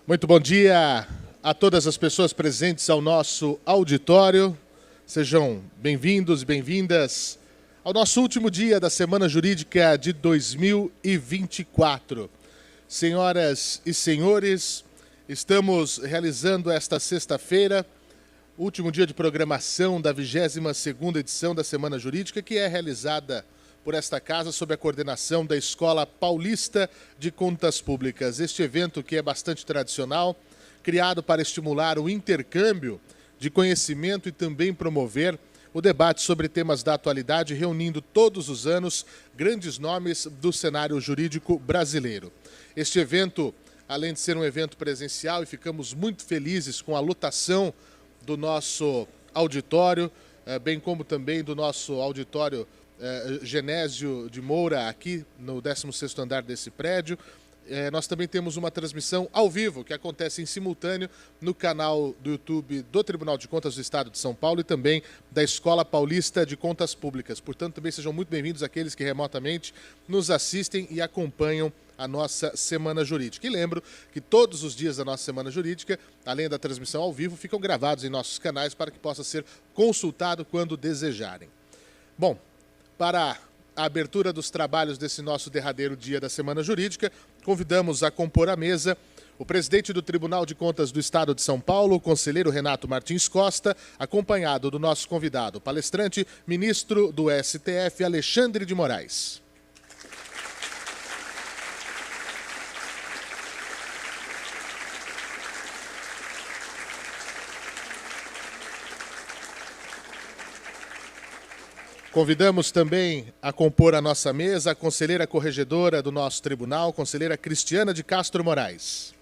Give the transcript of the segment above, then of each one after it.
Muito bom dia a todas as pessoas presentes ao nosso auditório. Sejam bem-vindos e bem-vindas ao nosso último dia da Semana Jurídica de 2024. Senhoras e senhores, estamos realizando esta sexta-feira, último dia de programação da 22ª edição da Semana Jurídica, que é realizada por esta casa sob a coordenação da Escola Paulista de Contas Públicas. Este evento, que é bastante tradicional, criado para estimular o intercâmbio de conhecimento e também promover o debate sobre temas da atualidade, reunindo todos os anos grandes nomes do cenário jurídico brasileiro. Este evento, além de ser um evento presencial, e ficamos muito felizes com a lotação do nosso auditório, bem como também do nosso auditório Genésio de Moura, aqui no 16º andar desse prédio. Nós também temos uma transmissão ao vivo, que acontece em simultâneo no canal do YouTube do Tribunal de Contas do Estado de São Paulo e também da Escola Paulista de Contas Públicas. Portanto, também sejam muito bem-vindos aqueles que remotamente nos assistem e acompanham a nossa Semana Jurídica. E lembro que todos os dias da nossa Semana Jurídica, além da transmissão ao vivo, ficam gravados em nossos canais para que possa ser consultado quando desejarem. Bom, para a abertura dos trabalhos desse nosso derradeiro dia da Semana Jurídica, convidamos a compor a mesa o presidente do Tribunal de Contas do Estado de São Paulo, o conselheiro Renato Martins Costa, acompanhado do nosso convidado, palestrante, ministro do STF, Alexandre de Moraes. Convidamos também a compor a nossa mesa a conselheira corregedora do nosso tribunal, conselheira Cristiana de Castro Moraes.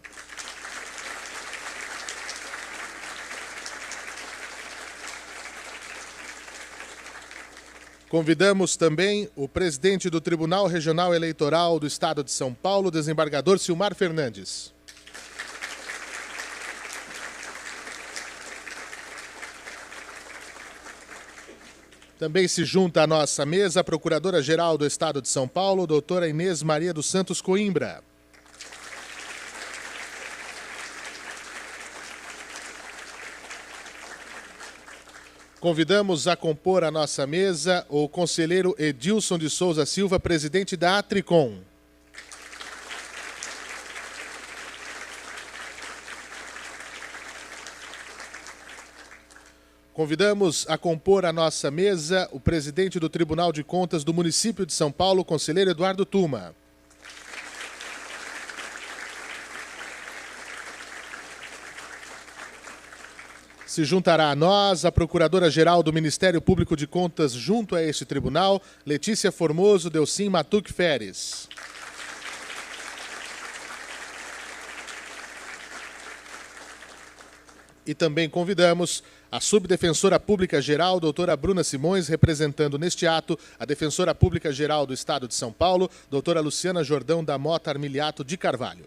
Convidamos também o presidente do Tribunal Regional Eleitoral do Estado de São Paulo, desembargador Silmar Fernandes. Também se junta à nossa mesa a Procuradora-Geral do Estado de São Paulo, doutora Inês Maria dos Santos Coimbra. Convidamos a compor a nossa mesa o conselheiro Edilson de Souza Silva, presidente da Atricom. Convidamos a compor a nossa mesa o presidente do Tribunal de Contas do município de São Paulo, conselheiro Eduardo Tuma. Se juntará a nós a Procuradora-Geral do Ministério Público de Contas junto a este tribunal, Letícia Formoso Delcim Matuque Feres. E também convidamos a Subdefensora Pública Geral, doutora Bruna Simões, representando neste ato a Defensora Pública Geral do Estado de São Paulo, doutora Luciana Jordão da Mota Armiliato de Carvalho.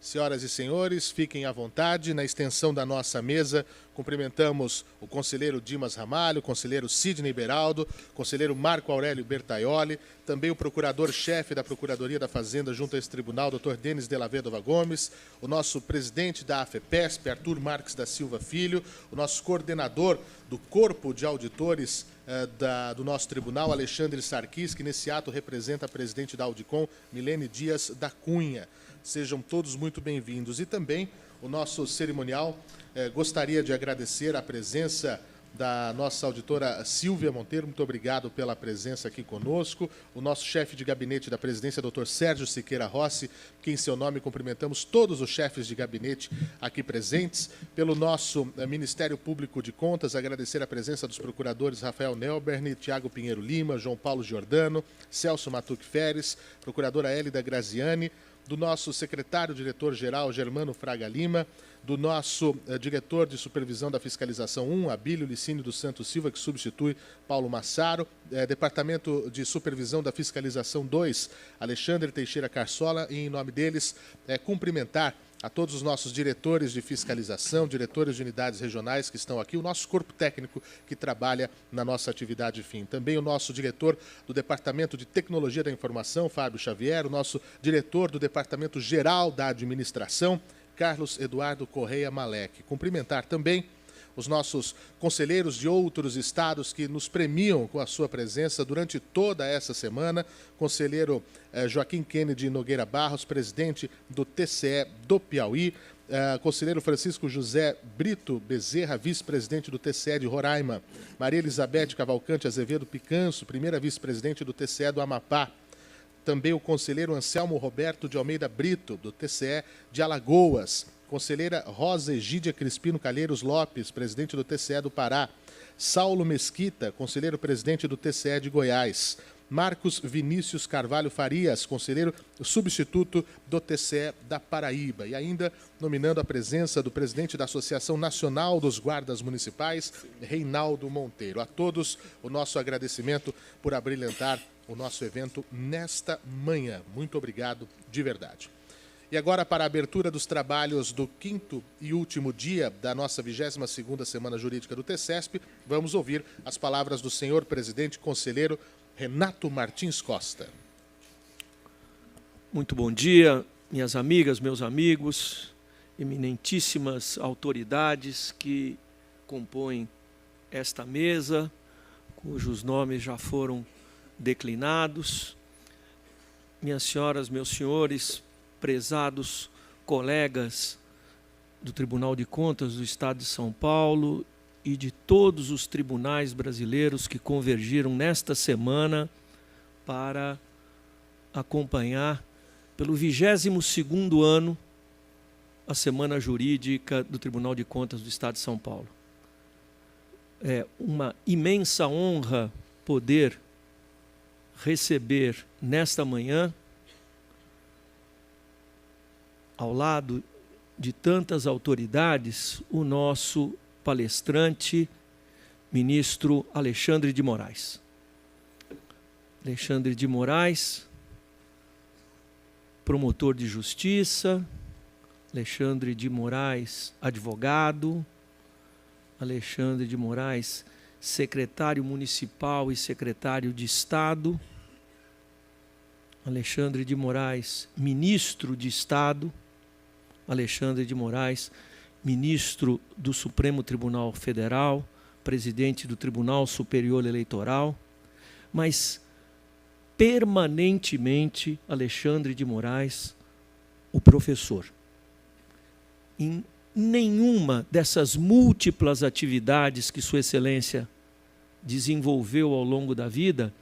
Senhoras e senhores, fiquem à vontade. Na extensão da nossa mesa, cumprimentamos o conselheiro Dimas Ramalho, o conselheiro Sidney Beraldo, o conselheiro Marco Aurélio Bertaioli, também o procurador-chefe da Procuradoria da Fazenda junto a esse tribunal, Dr. Denis de la Vedova Gomes, o nosso presidente da AFEPESP, Arthur Marques da Silva Filho, o nosso coordenador do Corpo de Auditores do nosso tribunal, Alexandre Sarquis, que nesse ato representa a presidente da Audicom, Milene Dias da Cunha. Sejam todos muito bem-vindos. E também o nosso cerimonial gostaria de agradecer a presença da nossa auditora Silvia Monteiro. Muito obrigado pela presença aqui conosco. O nosso chefe de gabinete da presidência, Dr. Sérgio Siqueira Rossi, que em seu nome cumprimentamos todos os chefes de gabinete aqui presentes. Pelo nosso Ministério Público de Contas, agradecer a presença dos procuradores Rafael Nelberne, Tiago Pinheiro Lima, João Paulo Giordano, Celso Matuque Feres, procuradora Hélida Graziani, do nosso secretário-diretor-geral, Germano Fraga Lima, do nosso diretor de supervisão da fiscalização 1, Abílio Licínio dos Santos Silva, que substitui Paulo Massaro, departamento de supervisão da fiscalização 2, Alexandre Teixeira Carsola, e em nome deles cumprimentar a todos os nossos diretores de fiscalização, diretores de unidades regionais que estão aqui, o nosso corpo técnico que trabalha na nossa atividade fim. Também o nosso diretor do Departamento de Tecnologia da Informação, Fábio Xavier, o nosso diretor do Departamento Geral da Administração, Carlos Eduardo Correia Malek. Cumprimentar também os nossos conselheiros de outros estados que nos premiam com a sua presença durante toda essa semana. Conselheiro Joaquim Kennedy Nogueira Barros, presidente do TCE do Piauí. Conselheiro Francisco José Brito Bezerra, vice-presidente do TCE de Roraima. Maria Elizabeth Cavalcante Azevedo Picanço, primeira vice-presidente do TCE do Amapá. Também o conselheiro Anselmo Roberto de Almeida Brito, do TCE de Alagoas. Conselheira Rosa Egídia Crispino Calheiros Lopes, presidente do TCE do Pará. Saulo Mesquita, conselheiro-presidente do TCE de Goiás. Marcos Vinícius Carvalho Farias, conselheiro substituto do TCE da Paraíba. E ainda nominando a presença do presidente da Associação Nacional dos Guardas Municipais, Reinaldo Monteiro. A todos o nosso agradecimento por abrilhantar o nosso evento nesta manhã. Muito obrigado de verdade. E agora, para a abertura dos trabalhos do 5º e último dia da nossa 22ª Semana Jurídica do TCESP, vamos ouvir as palavras do senhor presidente conselheiro Renato Martins Costa. Muito bom dia, minhas amigas, meus amigos, eminentíssimas autoridades que compõem esta mesa, cujos nomes já foram declinados. Minhas senhoras, meus senhores, prezados colegas do Tribunal de Contas do Estado de São Paulo e de todos os tribunais brasileiros que convergiram nesta semana para acompanhar pelo 22º ano a Semana Jurídica do Tribunal de Contas do Estado de São Paulo. É uma imensa honra poder receber nesta manhã, ao lado de tantas autoridades, o nosso palestrante, ministro Alexandre de Moraes. Alexandre de Moraes, promotor de justiça, Alexandre de Moraes, advogado, Alexandre de Moraes, secretário municipal e secretário de Estado, Alexandre de Moraes, ministro de Estado, Alexandre de Moraes, ministro do Supremo Tribunal Federal, presidente do Tribunal Superior Eleitoral, mas permanentemente Alexandre de Moraes, o professor. Em nenhuma dessas múltiplas atividades que Sua Excelência desenvolveu ao longo da vida,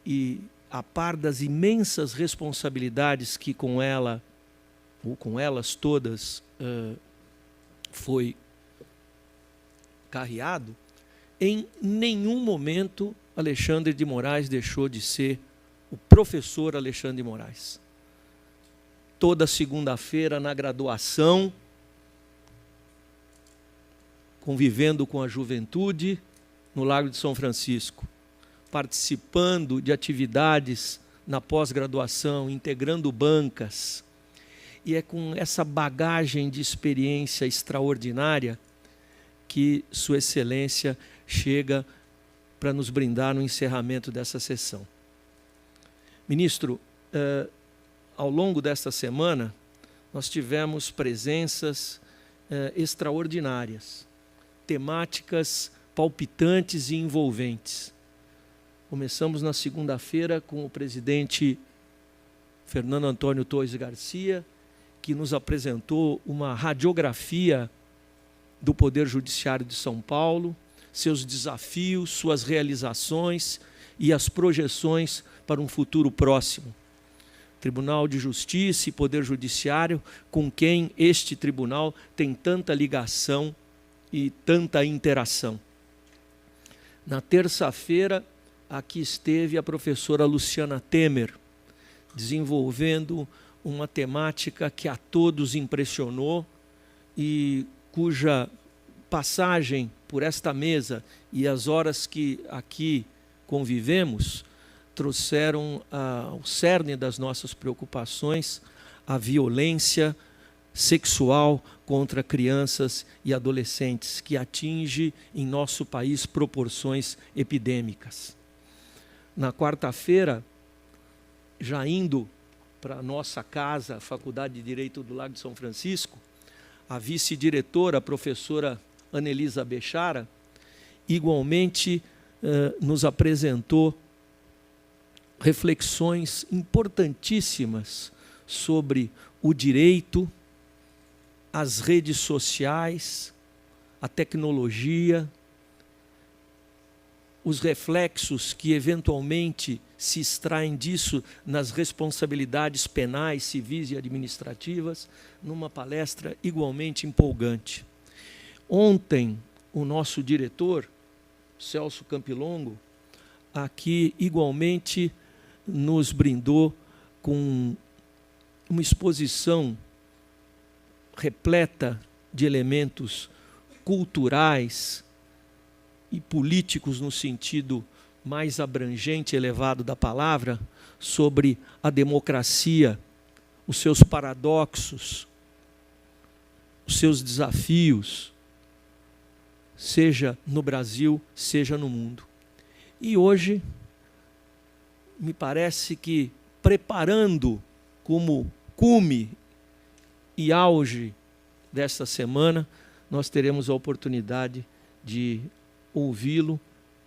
e a par das imensas responsabilidades que com ela, ou com elas todas, foi carreado, em nenhum momento Alexandre de Moraes deixou de ser o professor Alexandre de Moraes. Toda segunda-feira na graduação, convivendo com a juventude no Largo de São Francisco, participando de atividades na pós-graduação, integrando bancas. E é com essa bagagem de experiência extraordinária que Sua Excelência chega para nos brindar no encerramento dessa sessão. Ministro, ao longo desta semana, nós tivemos presenças extraordinárias, temáticas palpitantes e envolventes. Começamos na segunda-feira com o presidente Fernando Antônio Torres Garcia, que nos apresentou uma radiografia do Poder Judiciário de São Paulo, seus desafios, suas realizações e as projeções para um futuro próximo. Tribunal de Justiça e Poder Judiciário, com quem este tribunal tem tanta ligação e tanta interação. Na terça-feira, aqui esteve a professora Luciana Temer, desenvolvendo uma temática que a todos impressionou e cuja passagem por esta mesa e as horas que aqui convivemos trouxeram ao cerne das nossas preocupações a violência sexual contra crianças e adolescentes, que atinge em nosso país proporções epidêmicas. Na quarta-feira, já indo para a nossa casa, a Faculdade de Direito do Lago de São Francisco, a vice-diretora, a professora Anelisa Bechara, igualmente nos apresentou reflexões importantíssimas sobre o direito, as redes sociais, a tecnologia, os reflexos que eventualmente se extraem disso nas responsabilidades penais, civis e administrativas, numa palestra igualmente empolgante. Ontem, o nosso diretor, Celso Campilongo, aqui igualmente nos brindou com uma exposição repleta de elementos culturais e políticos no sentido mais abrangente e elevado da palavra, sobre a democracia, os seus paradoxos, os seus desafios, seja no Brasil, seja no mundo. E hoje, me parece que, preparando como cume e auge desta semana, nós teremos a oportunidade de ouvi-lo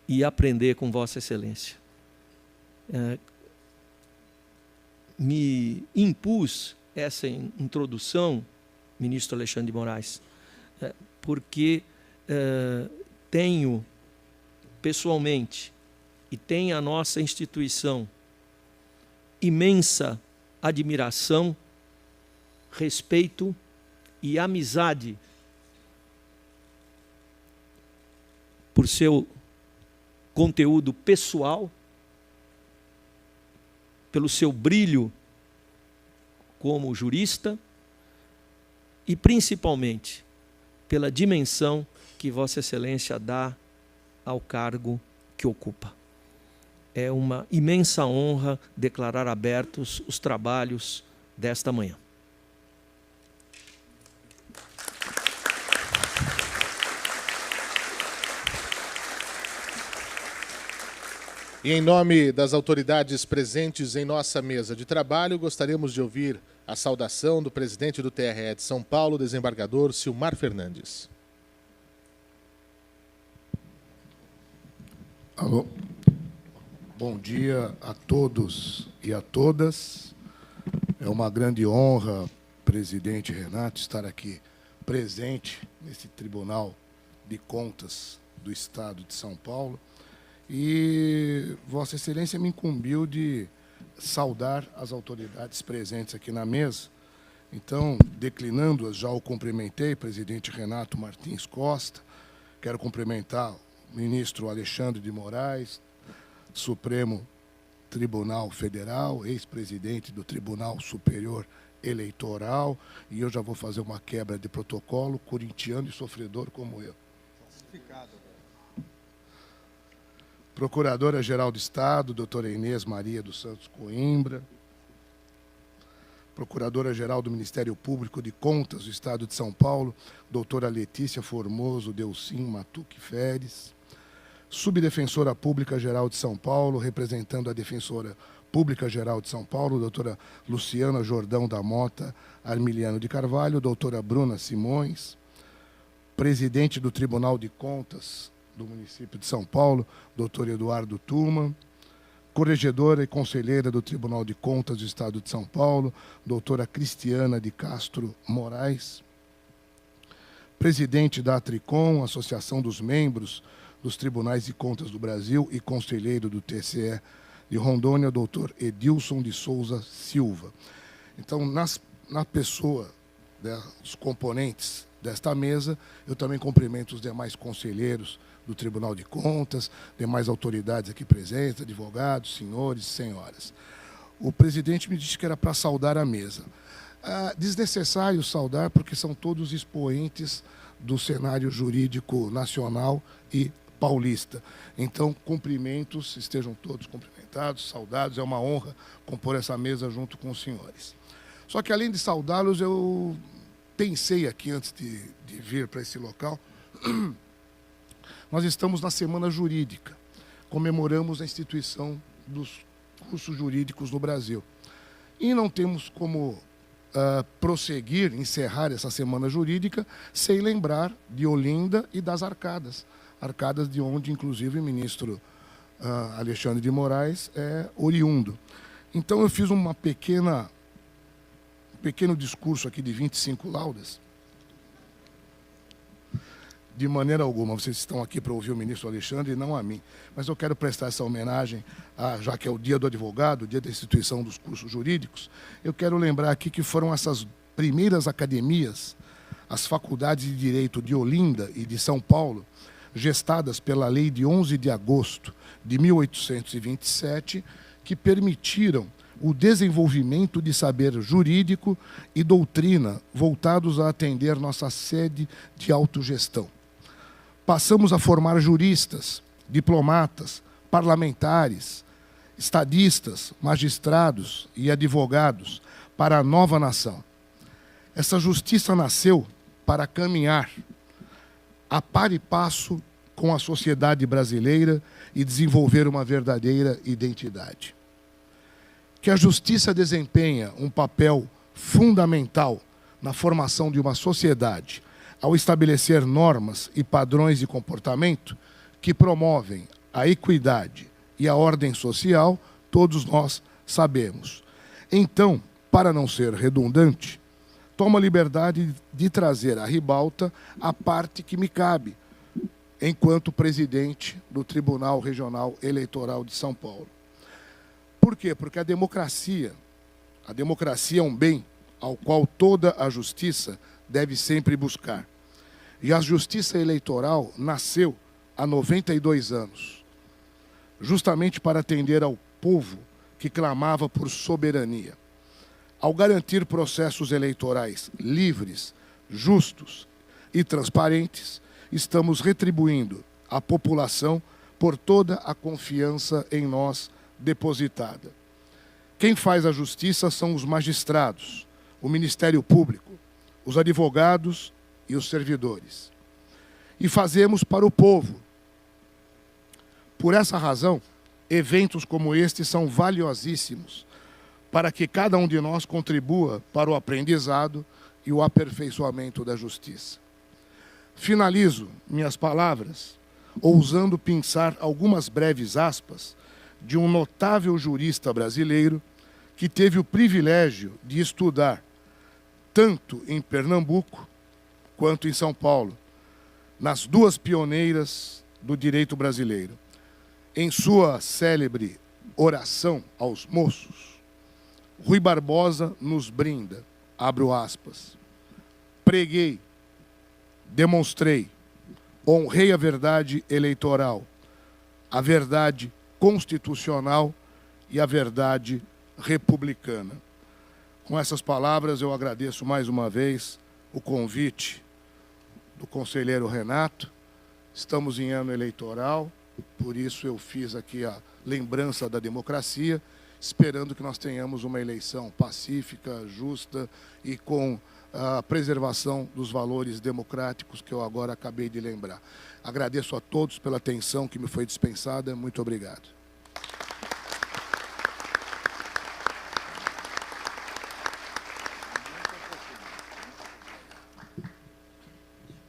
e aprender com Vossa Excelência. Me impus essa introdução, ministro Alexandre de Moraes, porque tenho pessoalmente e tem a nossa instituição imensa admiração, respeito e amizade por seu conteúdo pessoal, pelo seu brilho como jurista e, principalmente, pela dimensão que Vossa Excelência dá ao cargo que ocupa. É uma imensa honra declarar abertos os trabalhos desta manhã. E em nome das autoridades presentes em nossa mesa de trabalho, gostaríamos de ouvir a saudação do presidente do TRE de São Paulo, desembargador Silmar Fernandes. Alô. Bom dia a todos e a todas. É uma grande honra, presidente Renato, estar aqui presente nesse Tribunal de Contas do Estado de São Paulo. E Vossa Excelência me incumbiu de saudar as autoridades presentes aqui na mesa. Então, declinando-as, já o cumprimentei, presidente Renato Martins Costa. Quero cumprimentar o ministro Alexandre de Moraes, Supremo Tribunal Federal, ex-presidente do Tribunal Superior Eleitoral. E eu já vou fazer uma quebra de protocolo, corintiano e sofredor como eu. Falsificado. Procuradora-Geral do Estado, doutora Inês Maria dos Santos Coimbra. Procuradora-Geral do Ministério Público de Contas do Estado de São Paulo, doutora Letícia Formoso Delcim Matuque Feres. Subdefensora Pública-Geral de São Paulo, representando a Defensora Pública-Geral de São Paulo, doutora Luciana Jordão da Mota Armiliano de Carvalho, doutora Bruna Simões. Presidente do Tribunal de Contas do município de São Paulo, doutor Eduardo Tuma, corregedora e conselheira do Tribunal de Contas do Estado de São Paulo, doutora Cristiana de Castro Moraes, presidente da Atricom, Associação dos Membros dos Tribunais de Contas do Brasil e conselheiro do TCE de Rondônia, doutor Edilson de Souza Silva. Então, na pessoa dos componentes desta mesa, eu também cumprimento os demais conselheiros do Tribunal de Contas, demais autoridades aqui presentes, advogados, senhores e senhoras. O presidente me disse que era para saudar a mesa. Desnecessário saudar, porque são todos expoentes do cenário jurídico nacional e paulista. Então, cumprimentos, estejam todos cumprimentados, saudados, é uma honra compor essa mesa junto com os senhores. Só que, além de saudá-los, eu pensei aqui antes de vir para esse local, nós estamos na Semana Jurídica, comemoramos a instituição dos cursos jurídicos no Brasil. E não temos como prosseguir, encerrar essa Semana Jurídica, sem lembrar de Olinda e das Arcadas. Arcadas de onde, inclusive, o ministro Alexandre de Moraes é oriundo. Então, eu fiz um pequeno discurso aqui de 25 laudas. De maneira alguma, vocês estão aqui para ouvir o ministro Alexandre e não a mim. Mas eu quero prestar essa homenagem, já que é o dia do advogado, o dia da instituição dos cursos jurídicos, eu quero lembrar aqui que foram essas primeiras academias, as faculdades de Direito de Olinda e de São Paulo, gestadas pela Lei de 11 de agosto de 1827, que permitiram o desenvolvimento de saber jurídico e doutrina voltados a atender nossa sede de autogestão. Passamos a formar juristas, diplomatas, parlamentares, estadistas, magistrados e advogados para a nova nação. Essa justiça nasceu para caminhar a par e passo com a sociedade brasileira e desenvolver uma verdadeira identidade. Que a justiça desempenha um papel fundamental na formação de uma sociedade, ao estabelecer normas e padrões de comportamento que promovem a equidade e a ordem social, todos nós sabemos. Então, para não ser redundante, tomo a liberdade de trazer à ribalta a parte que me cabe, enquanto presidente do Tribunal Regional Eleitoral de São Paulo. Por quê? Porque a democracia é um bem ao qual toda a justiça deve sempre buscar. E a justiça eleitoral nasceu há 92 anos, justamente para atender ao povo que clamava por soberania. Ao garantir processos eleitorais livres, justos e transparentes, estamos retribuindo à população por toda a confiança em nós depositada. Quem faz a justiça são os magistrados, o Ministério Público, os advogados e os servidores. E fazemos para o povo. Por essa razão, eventos como este são valiosíssimos para que cada um de nós contribua para o aprendizado e o aperfeiçoamento da justiça. Finalizo minhas palavras ousando pensar algumas breves aspas de um notável jurista brasileiro que teve o privilégio de estudar tanto em Pernambuco quanto em São Paulo, nas duas pioneiras do direito brasileiro. Em sua célebre oração aos moços, Rui Barbosa nos brinda, abro aspas, preguei, demonstrei, honrei a verdade eleitoral, a verdade constitucional e a verdade republicana. Com essas palavras, eu agradeço mais uma vez o convite do conselheiro Renato. Estamos em ano eleitoral, por isso eu fiz aqui a lembrança da democracia, esperando que nós tenhamos uma eleição pacífica, justa e com a preservação dos valores democráticos que eu agora acabei de lembrar. Agradeço a todos pela atenção que me foi dispensada. Muito obrigado.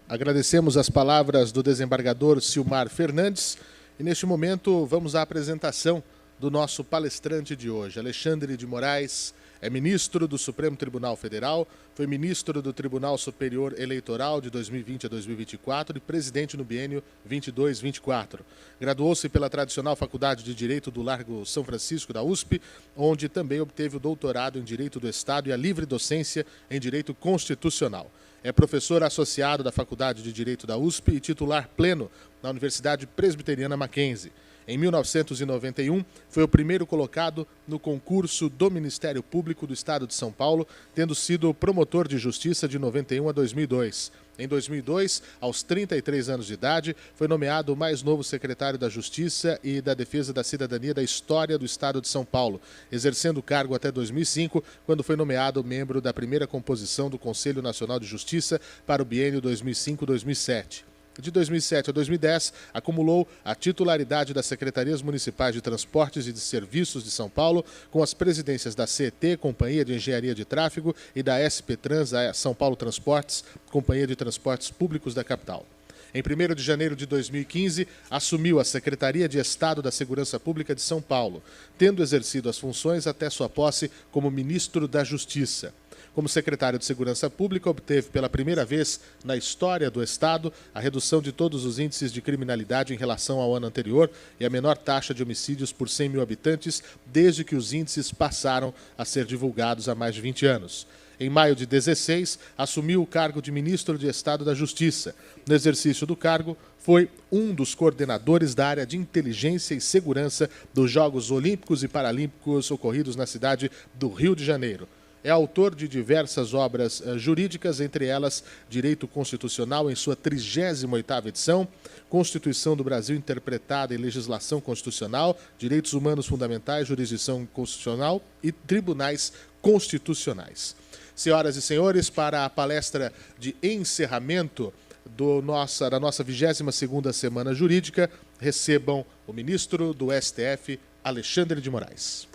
Agradecemos as palavras do desembargador Silmar Fernandes e, neste momento, vamos à apresentação do nosso palestrante de hoje. Alexandre de Moraes é ministro do Supremo Tribunal Federal, foi ministro do Tribunal Superior Eleitoral de 2020 a 2024 e presidente no biênio 22-24. Graduou-se pela tradicional Faculdade de Direito do Largo São Francisco, da USP, onde também obteve o doutorado em Direito do Estado e a livre docência em Direito Constitucional. É professor associado da Faculdade de Direito da USP e titular pleno na Universidade Presbiteriana Mackenzie. Em 1991, foi o primeiro colocado no concurso do Ministério Público do Estado de São Paulo, tendo sido promotor de justiça de 91 a 2002. Em 2002, aos 33 anos de idade, foi nomeado o mais novo secretário da Justiça e da Defesa da Cidadania da história do Estado de São Paulo, exercendo o cargo até 2005, quando foi nomeado membro da primeira composição do Conselho Nacional de Justiça para o biênio 2005-2007. De 2007 a 2010, acumulou a titularidade das Secretarias Municipais de Transportes e de Serviços de São Paulo, com as presidências da CET, Companhia de Engenharia de Tráfego, e da SP Trans, a São Paulo Transportes, Companhia de Transportes Públicos da capital. Em 1º de janeiro de 2015, assumiu a Secretaria de Estado da Segurança Pública de São Paulo, tendo exercido as funções até sua posse como ministro da Justiça. Como secretário de Segurança Pública, obteve pela primeira vez na história do Estado a redução de todos os índices de criminalidade em relação ao ano anterior e a menor taxa de homicídios por 100 mil habitantes desde que os índices passaram a ser divulgados há mais de 20 anos. Em maio de 2016, assumiu o cargo de ministro de Estado da Justiça. No exercício do cargo, foi um dos coordenadores da área de inteligência e segurança dos Jogos Olímpicos e Paralímpicos ocorridos na cidade do Rio de Janeiro. É autor de diversas obras jurídicas, entre elas Direito Constitucional em sua 38ª edição, Constituição do Brasil interpretada em legislação constitucional, Direitos Humanos Fundamentais, Jurisdição Constitucional e Tribunais Constitucionais. Senhoras e senhores, para a palestra de encerramento da nossa 22ª Semana Jurídica, recebam o ministro do STF, Alexandre de Moraes.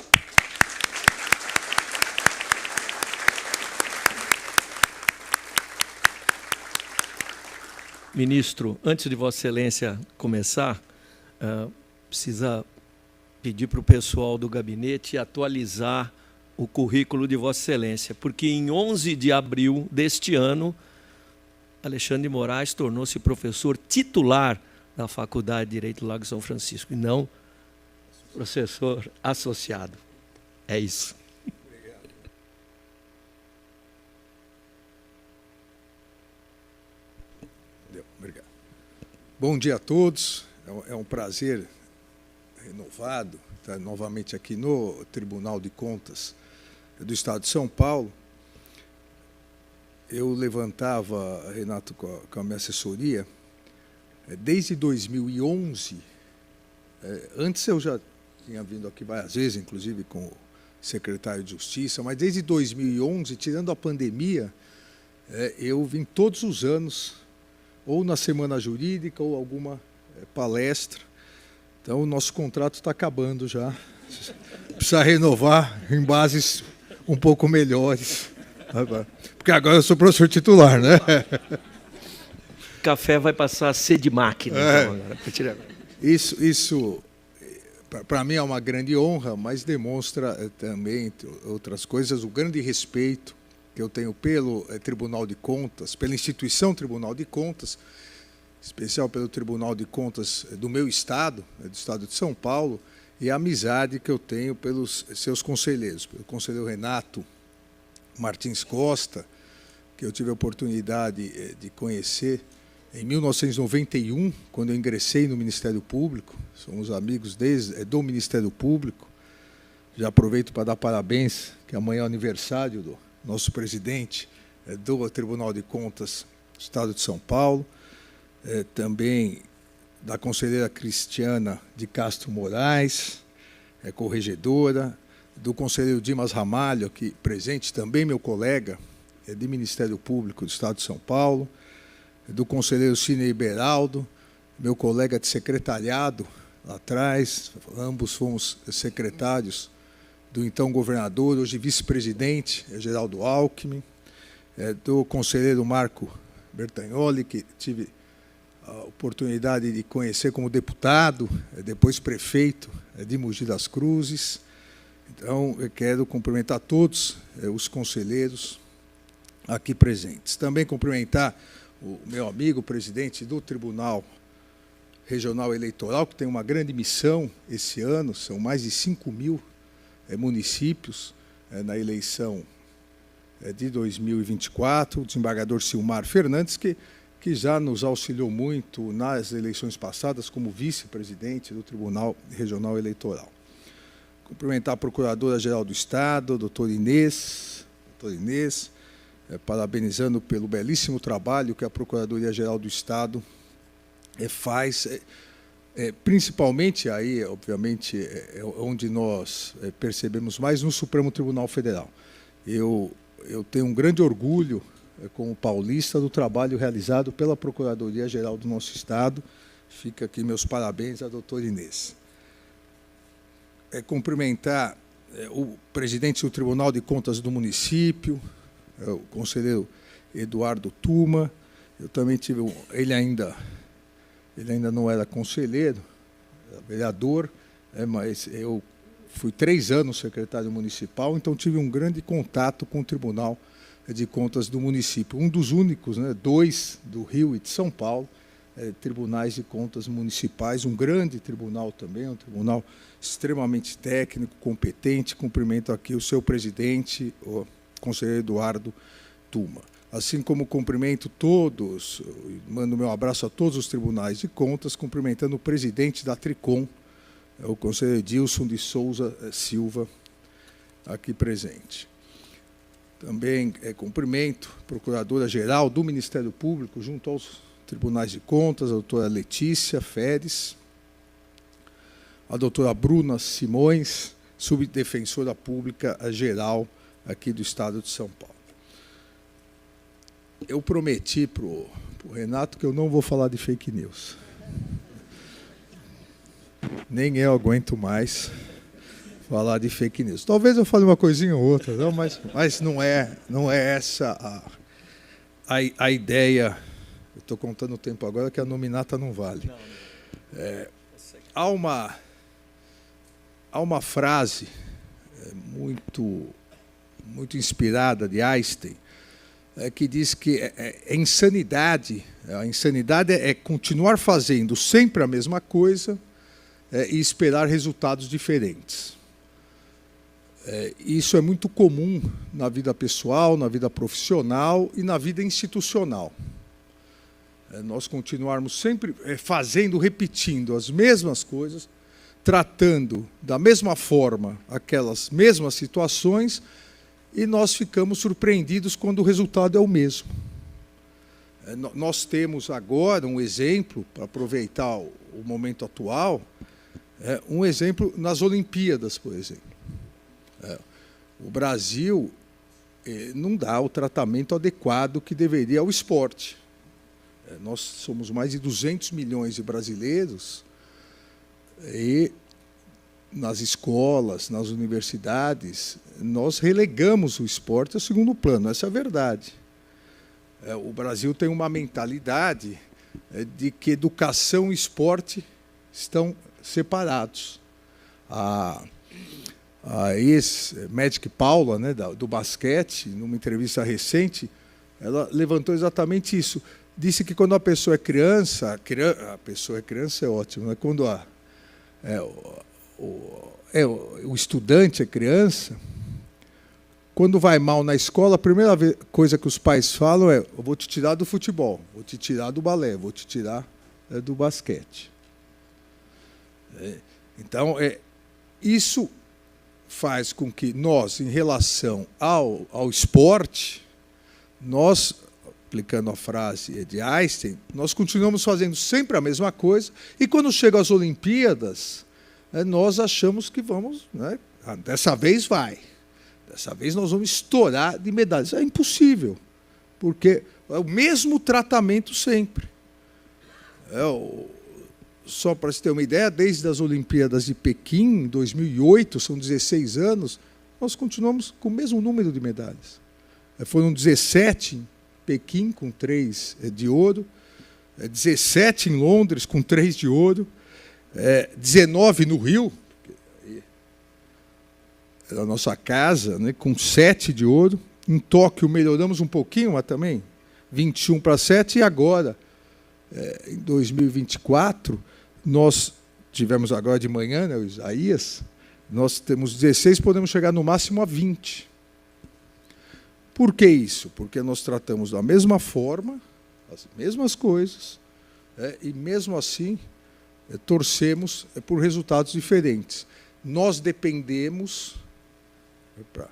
Ministro, antes de Vossa Excelência começar, precisa pedir para o pessoal do gabinete atualizar o currículo de Vossa Excelência, porque em 11 de abril deste ano, Alexandre de Moraes tornou-se professor titular da Faculdade de Direito do Lago São Francisco, e não professor associado. É isso. Obrigado. Bom dia a todos. É um prazer renovado estar novamente aqui no Tribunal de Contas do Estado de São Paulo. Eu levantava, Renato, com a minha assessoria, desde 2011, antes eu já tinha vindo aqui várias vezes, inclusive com o secretário de Justiça, mas desde 2011, tirando a pandemia, eu vim todos os anos, ou na Semana Jurídica, ou alguma palestra. Então, o nosso contrato está acabando já. Precisa renovar em bases um pouco melhores. Porque agora eu sou professor titular, né? Café vai passar a ser de máquina. Então, agora. Isso para mim, é uma grande honra, mas demonstra também, entre outras coisas, o grande respeito que eu tenho pelo Tribunal de Contas, pela instituição Tribunal de Contas, especial pelo Tribunal de Contas do meu estado, do estado de São Paulo, e a amizade que eu tenho pelos seus conselheiros, pelo conselheiro Renato Martins Costa, que eu tive a oportunidade de conhecer em 1991, quando eu ingressei no Ministério Público. Somos amigos desde do Ministério Público. Já aproveito para dar parabéns, que amanhã é o aniversário do nosso presidente do Tribunal de Contas do Estado de São Paulo, também da conselheira Cristiana de Castro Moraes, corregedora, do conselheiro Dimas Ramalho, aqui presente, também meu colega, de Ministério Público do Estado de São Paulo, do conselheiro Cine Beraldo, meu colega de secretariado lá atrás, ambos fomos secretários do então governador, hoje vice-presidente, Geraldo Alckmin, do conselheiro Marco Bertagnoli, que tive a oportunidade de conhecer como deputado, depois prefeito de Mogi das Cruzes. Então, eu quero cumprimentar todos os conselheiros aqui presentes. Também cumprimentar o meu amigo, presidente do Tribunal Regional Eleitoral, que tem uma grande missão esse ano, são mais de 5.000 municípios na eleição de 2024, o desembargador Silmar Fernandes, que que já nos auxiliou muito nas eleições passadas como vice-presidente do Tribunal Regional Eleitoral. Cumprimentar a Procuradora-Geral do Estado, a doutora Inês, parabenizando pelo belíssimo trabalho que a Procuradoria-Geral do Estado faz, principalmente aí, obviamente, onde nós percebemos mais no Supremo Tribunal Federal. Eu tenho um grande orgulho, como paulista, do trabalho realizado pela Procuradoria-Geral do nosso Estado. Fica aqui meus parabéns à doutora Inês. Cumprimentar o presidente do Tribunal de Contas do município, o conselheiro Eduardo Tuma. Eu também tive, ele ainda não era conselheiro, era vereador, mas eu fui 3 anos secretário municipal, então tive um grande contato com o Tribunal de Contas do município. Um dos únicos, 2 do Rio e de São Paulo, tribunais de contas municipais, um grande tribunal também, um tribunal extremamente técnico, competente. Cumprimento aqui o seu presidente, o conselheiro Eduardo Tuma. Assim como cumprimento todos, mando meu abraço a todos os tribunais de contas, cumprimentando o presidente da Tricom, o conselheiro Edilson de Souza Silva, aqui presente. Também cumprimento a Procuradora-Geral do Ministério Público, junto aos tribunais de contas, a doutora Letícia Feres, a doutora Bruna Simões, subdefensora pública geral aqui do Estado de São Paulo. Eu prometi para o Renato que eu não vou falar de fake news. Nem eu aguento mais falar de fake news. Talvez eu fale uma coisinha ou outra, não, mas não é essa a ideia. Eu estou contando o tempo agora que a nominata não vale. Há uma frase muito inspirada de Einstein, que diz que a insanidade é continuar fazendo sempre a mesma coisa e esperar resultados diferentes. Isso é muito comum na vida pessoal, na vida profissional e na vida institucional. Nós continuarmos sempre repetindo as mesmas coisas, tratando da mesma forma aquelas mesmas situações, e nós ficamos surpreendidos quando o resultado é o mesmo. Nós temos agora um exemplo, para aproveitar o momento atual, um exemplo nas Olimpíadas, por exemplo. O Brasil não dá o tratamento adequado que deveria ao esporte. Nós somos mais de 200 milhões de brasileiros e nas escolas, nas universidades, nós relegamos o esporte ao segundo plano. Essa é a verdade. O Brasil tem uma mentalidade de que educação e esporte estão separados. A ex-Magic Paula, do basquete, numa entrevista recente, ela levantou exatamente isso. Disse que quando a pessoa é criança, a pessoa é criança é ótimo, quando o estudante é criança, quando vai mal na escola, a primeira coisa que os pais falam é: eu vou te tirar do futebol, vou te tirar do balé, vou te tirar do basquete. Então, isso faz com que nós, em relação ao esporte, nós, aplicando a frase de Einstein, nós continuamos fazendo sempre a mesma coisa, e quando chegam as Olimpíadas, nós achamos que vamos, dessa vez vai, dessa vez nós vamos estourar de medalhas. É impossível, porque é o mesmo tratamento sempre. Só para você ter uma ideia, desde as Olimpíadas de Pequim, em 2008, são 16 anos, nós continuamos com o mesmo número de medalhas. Foram 17 em Pequim, com 3 de ouro, 17 em Londres, com 3 de ouro, 19 no Rio, era a nossa casa, com 7 de ouro. Em Tóquio melhoramos um pouquinho, mas também 21 para 7, e agora, em 2024, nós tivemos agora de manhã, o Isaías, nós temos 16, podemos chegar no máximo a 20. Por que isso? Porque nós tratamos da mesma forma as mesmas coisas, e mesmo assim torcemos por resultados diferentes. Nós dependemos, para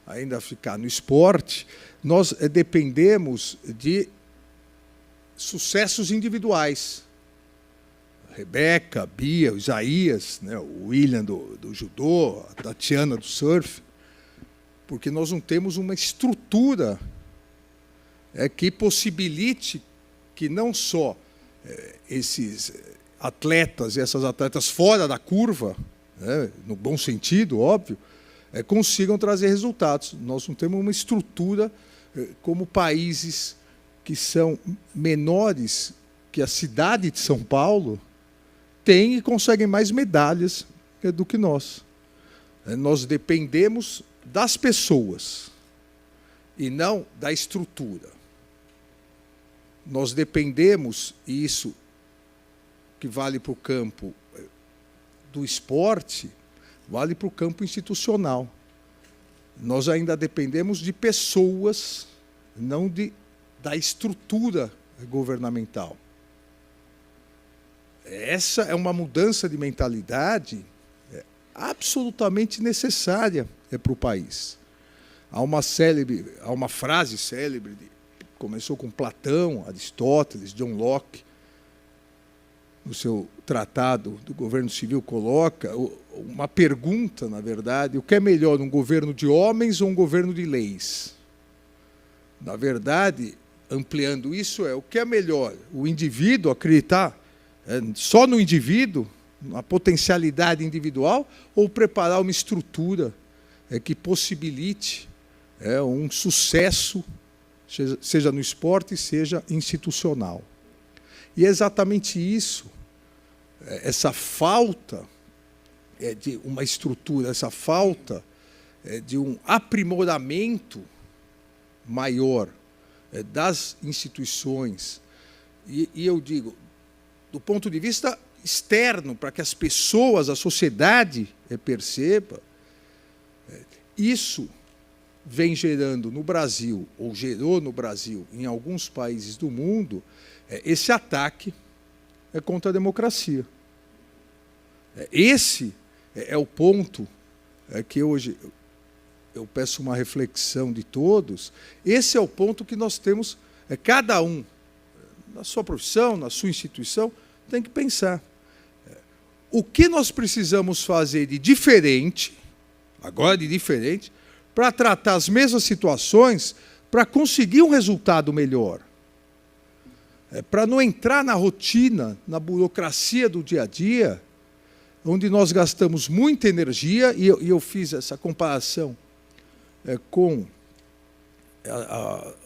ainda ficar no esporte, nós dependemos de sucessos individuais. A Rebeca, a Bia, o Isaías, né, o William do judô, a Tatiana do surf, porque nós não temos uma estrutura que possibilite que não só esses atletas e essas atletas fora da curva, no bom sentido, óbvio, consigam trazer resultados. Nós não temos uma estrutura como países que são menores que a cidade de São Paulo têm e conseguem mais medalhas do que nós. Nós dependemos das pessoas e não da estrutura. Nós dependemos, e isso que vale para o campo do esporte, vale para o campo institucional. Nós ainda dependemos de pessoas, não da estrutura governamental. Essa é uma mudança de mentalidade absolutamente necessária para o país. Há uma frase célebre, começou com Platão, Aristóteles, John Locke, no seu tratado do governo civil, coloca uma pergunta, na verdade: o que é melhor, um governo de homens ou um governo de leis? Na verdade, ampliando isso, o que é melhor, o indivíduo acreditar só no indivíduo, na potencialidade individual, ou preparar uma estrutura que possibilite um sucesso, seja no esporte, seja institucional. E é exatamente isso, essa falta de uma estrutura, essa falta de um aprimoramento maior das instituições, e eu digo, do ponto de vista externo, para que as pessoas, a sociedade perceba, isso vem gerando no Brasil, ou gerou no Brasil, em alguns países do mundo, esse ataque contra a democracia. Esse é o ponto que hoje eu peço uma reflexão de todos. Esse é o ponto que nós temos, cada um, na sua profissão, na sua instituição, tem que pensar. O que nós precisamos fazer de diferente, agora de diferente, para tratar as mesmas situações, para conseguir um resultado melhor. Para não entrar na rotina, na burocracia do dia a dia, onde nós gastamos muita energia, e eu fiz essa comparação com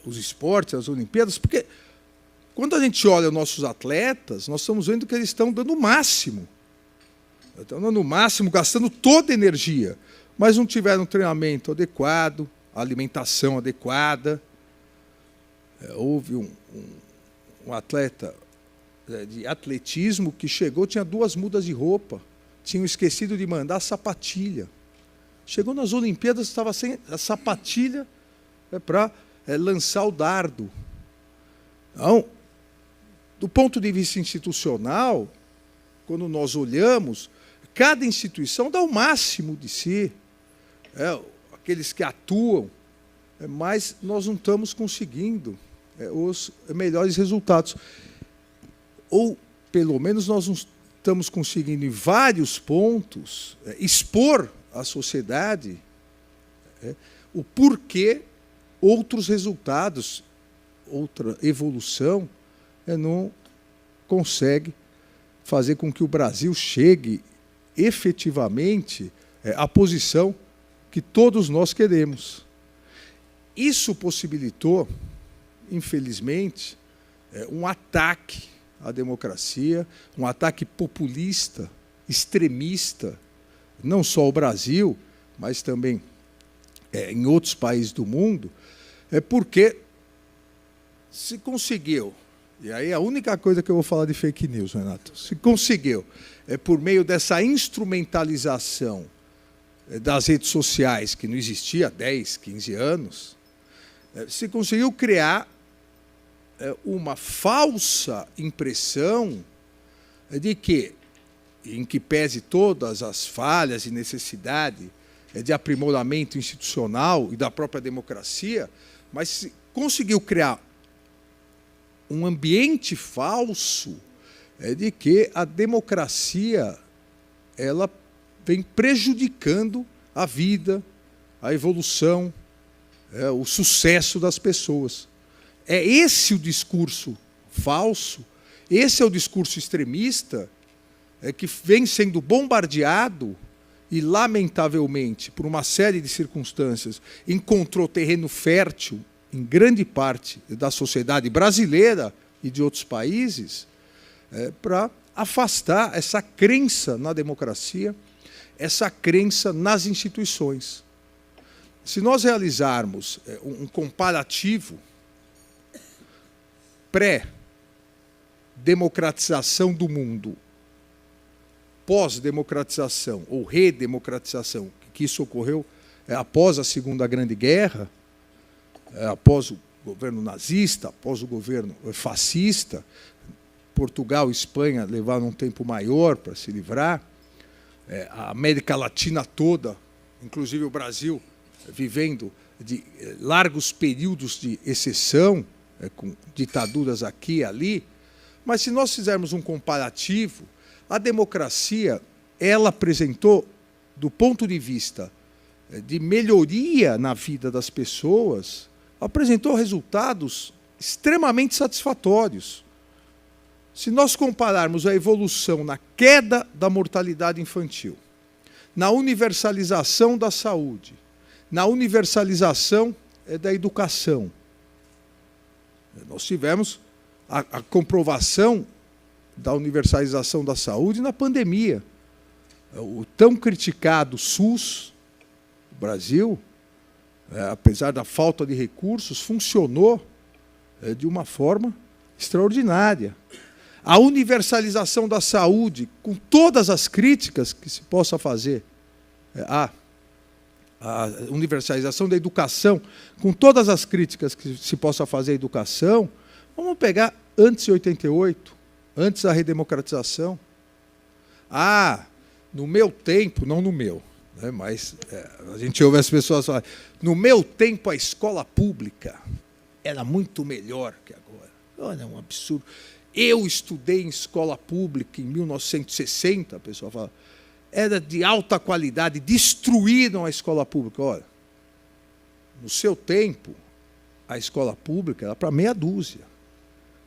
os esportes, as Olimpíadas, porque quando a gente olha os nossos atletas, nós estamos vendo que eles estão dando o máximo. Estão dando o máximo, gastando toda a energia, mas não tiveram um treinamento adequado, alimentação adequada. Houve um atleta de atletismo que chegou, tinha 2 mudas de roupa, tinham esquecido de mandar a sapatilha. Chegou nas Olimpíadas, estava sem a sapatilha para lançar o dardo. Então, do ponto de vista institucional, quando nós olhamos, cada instituição dá o máximo de si, aqueles que atuam, mas nós não estamos conseguindo os melhores resultados. Ou, pelo menos, nós não estamos conseguindo, em vários pontos, expor à sociedade o porquê outros resultados, outra evolução, não consegue fazer com que o Brasil chegue efetivamente à posição que todos nós queremos. Isso possibilitou, infelizmente, um ataque à democracia, um ataque populista, extremista, não só ao Brasil, mas também em outros países do mundo, porque se conseguiu, e aí a única coisa que eu vou falar de fake news, Renato, se conseguiu, por meio dessa instrumentalização das redes sociais, que não existia há 10, 15 anos, se conseguiu criar uma falsa impressão de que, em que pese todas as falhas e necessidade de aprimoramento institucional e da própria democracia, mas conseguiu criar um ambiente falso de que a democracia ela vem prejudicando a vida, a evolução, o sucesso das pessoas. É esse o discurso falso, esse é o discurso extremista que vem sendo bombardeado e, lamentavelmente, por uma série de circunstâncias, encontrou terreno fértil em grande parte da sociedade brasileira e de outros países, para afastar essa crença na democracia, essa crença nas instituições. Se nós realizarmos um comparativo pré-democratização do mundo, pós-democratização ou redemocratização, que isso ocorreu após a Segunda Grande Guerra, após o governo nazista, após o governo fascista, Portugal e Espanha levaram um tempo maior para se livrar, a América Latina toda, inclusive o Brasil, vivendo de largos períodos de exceção, com ditaduras aqui e ali. Mas se nós fizermos um comparativo, a democracia, ela apresentou, do ponto de vista de melhoria na vida das pessoas, apresentou resultados extremamente satisfatórios. Se nós compararmos a evolução na queda da mortalidade infantil, na universalização da saúde, na universalização da educação, nós tivemos a comprovação da universalização da saúde na pandemia. O tão criticado SUS, do Brasil, apesar da falta de recursos, funcionou de uma forma extraordinária. A universalização da saúde, com todas as críticas que se possa fazer, a universalização da educação, com todas as críticas que se possa fazer à educação, vamos pegar antes de 88, antes da redemocratização. No meu tempo, não no meu, né, mas a gente ouve as pessoas falarem, no meu tempo a escola pública era muito melhor que agora. Olha, é um absurdo. Eu estudei em escola pública em 1960, a pessoa fala, era de alta qualidade, destruíram a escola pública. Olha, no seu tempo, a escola pública era para meia dúzia,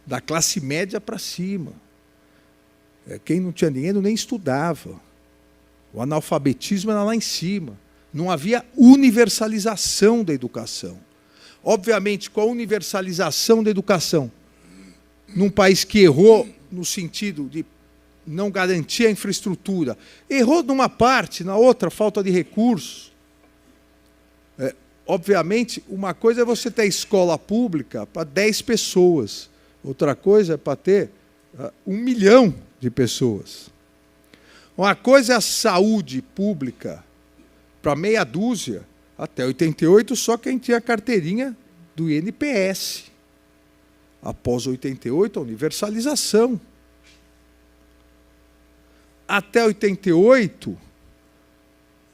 da classe média para cima. Quem não tinha dinheiro nem estudava. O analfabetismo era lá em cima. Não havia universalização da educação. Obviamente, com a universalização da educação, num país que errou no sentido de não garantir a infraestrutura, errou numa parte, na outra, falta de recursos. Obviamente, uma coisa é você ter escola pública para 10 pessoas, outra coisa é para ter 1 milhão de pessoas. Uma coisa é a saúde pública para meia dúzia, até 88, só quem tinha a carteirinha do INPS. Após 88, a universalização. Até 88,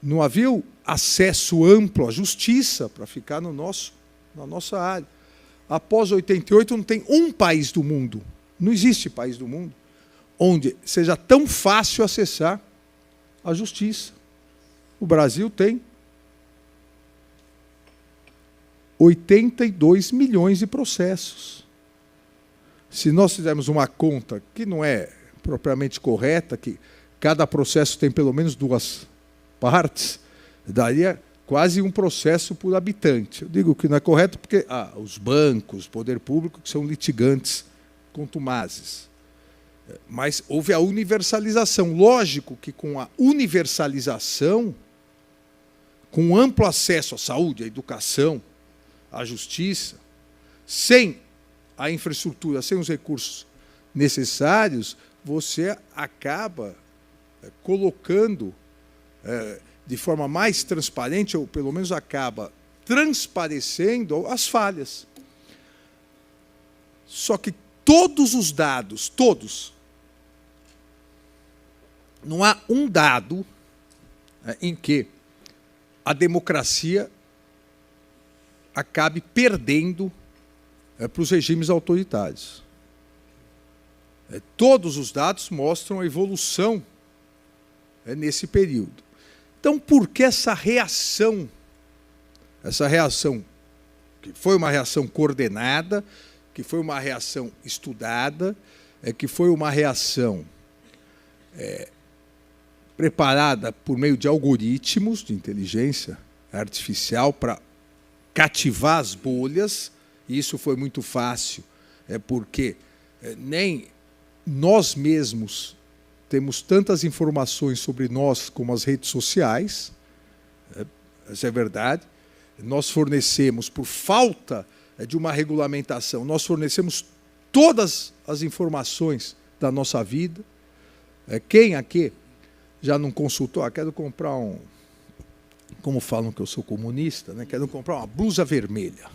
não havia acesso amplo à justiça para ficar na nossa área. Após 88, não tem um país do mundo, não existe país do mundo, onde seja tão fácil acessar a justiça. O Brasil tem 82 milhões de processos. Se nós fizermos uma conta que não é propriamente correta, que cada processo tem pelo menos 2 partes, daria quase um processo por habitante. Eu digo que não é correto porque os bancos, o poder público, que são litigantes contumazes. Mas houve a universalização. Lógico que com a universalização, com amplo acesso à saúde, à educação, à justiça, sem a infraestrutura, sem os recursos necessários, você acaba colocando de forma mais transparente, ou pelo menos acaba transparecendo as falhas. Só que todos os dados, todos, não há um dado em que a democracia acabe perdendo para os regimes autoritários. Todos os dados mostram a evolução nesse período. Então, por que essa reação? Essa reação, que foi uma reação coordenada, que foi uma reação estudada, que foi uma reação preparada por meio de algoritmos de inteligência artificial para cativar as bolhas. E isso foi muito fácil, porque nem nós mesmos temos tantas informações sobre nós como as redes sociais. Isso é verdade. Nós fornecemos, por falta de uma regulamentação, nós fornecemos todas as informações da nossa vida. Quem aqui já não consultou? Quero comprar como falam que eu sou comunista, né? Quero comprar uma blusa vermelha.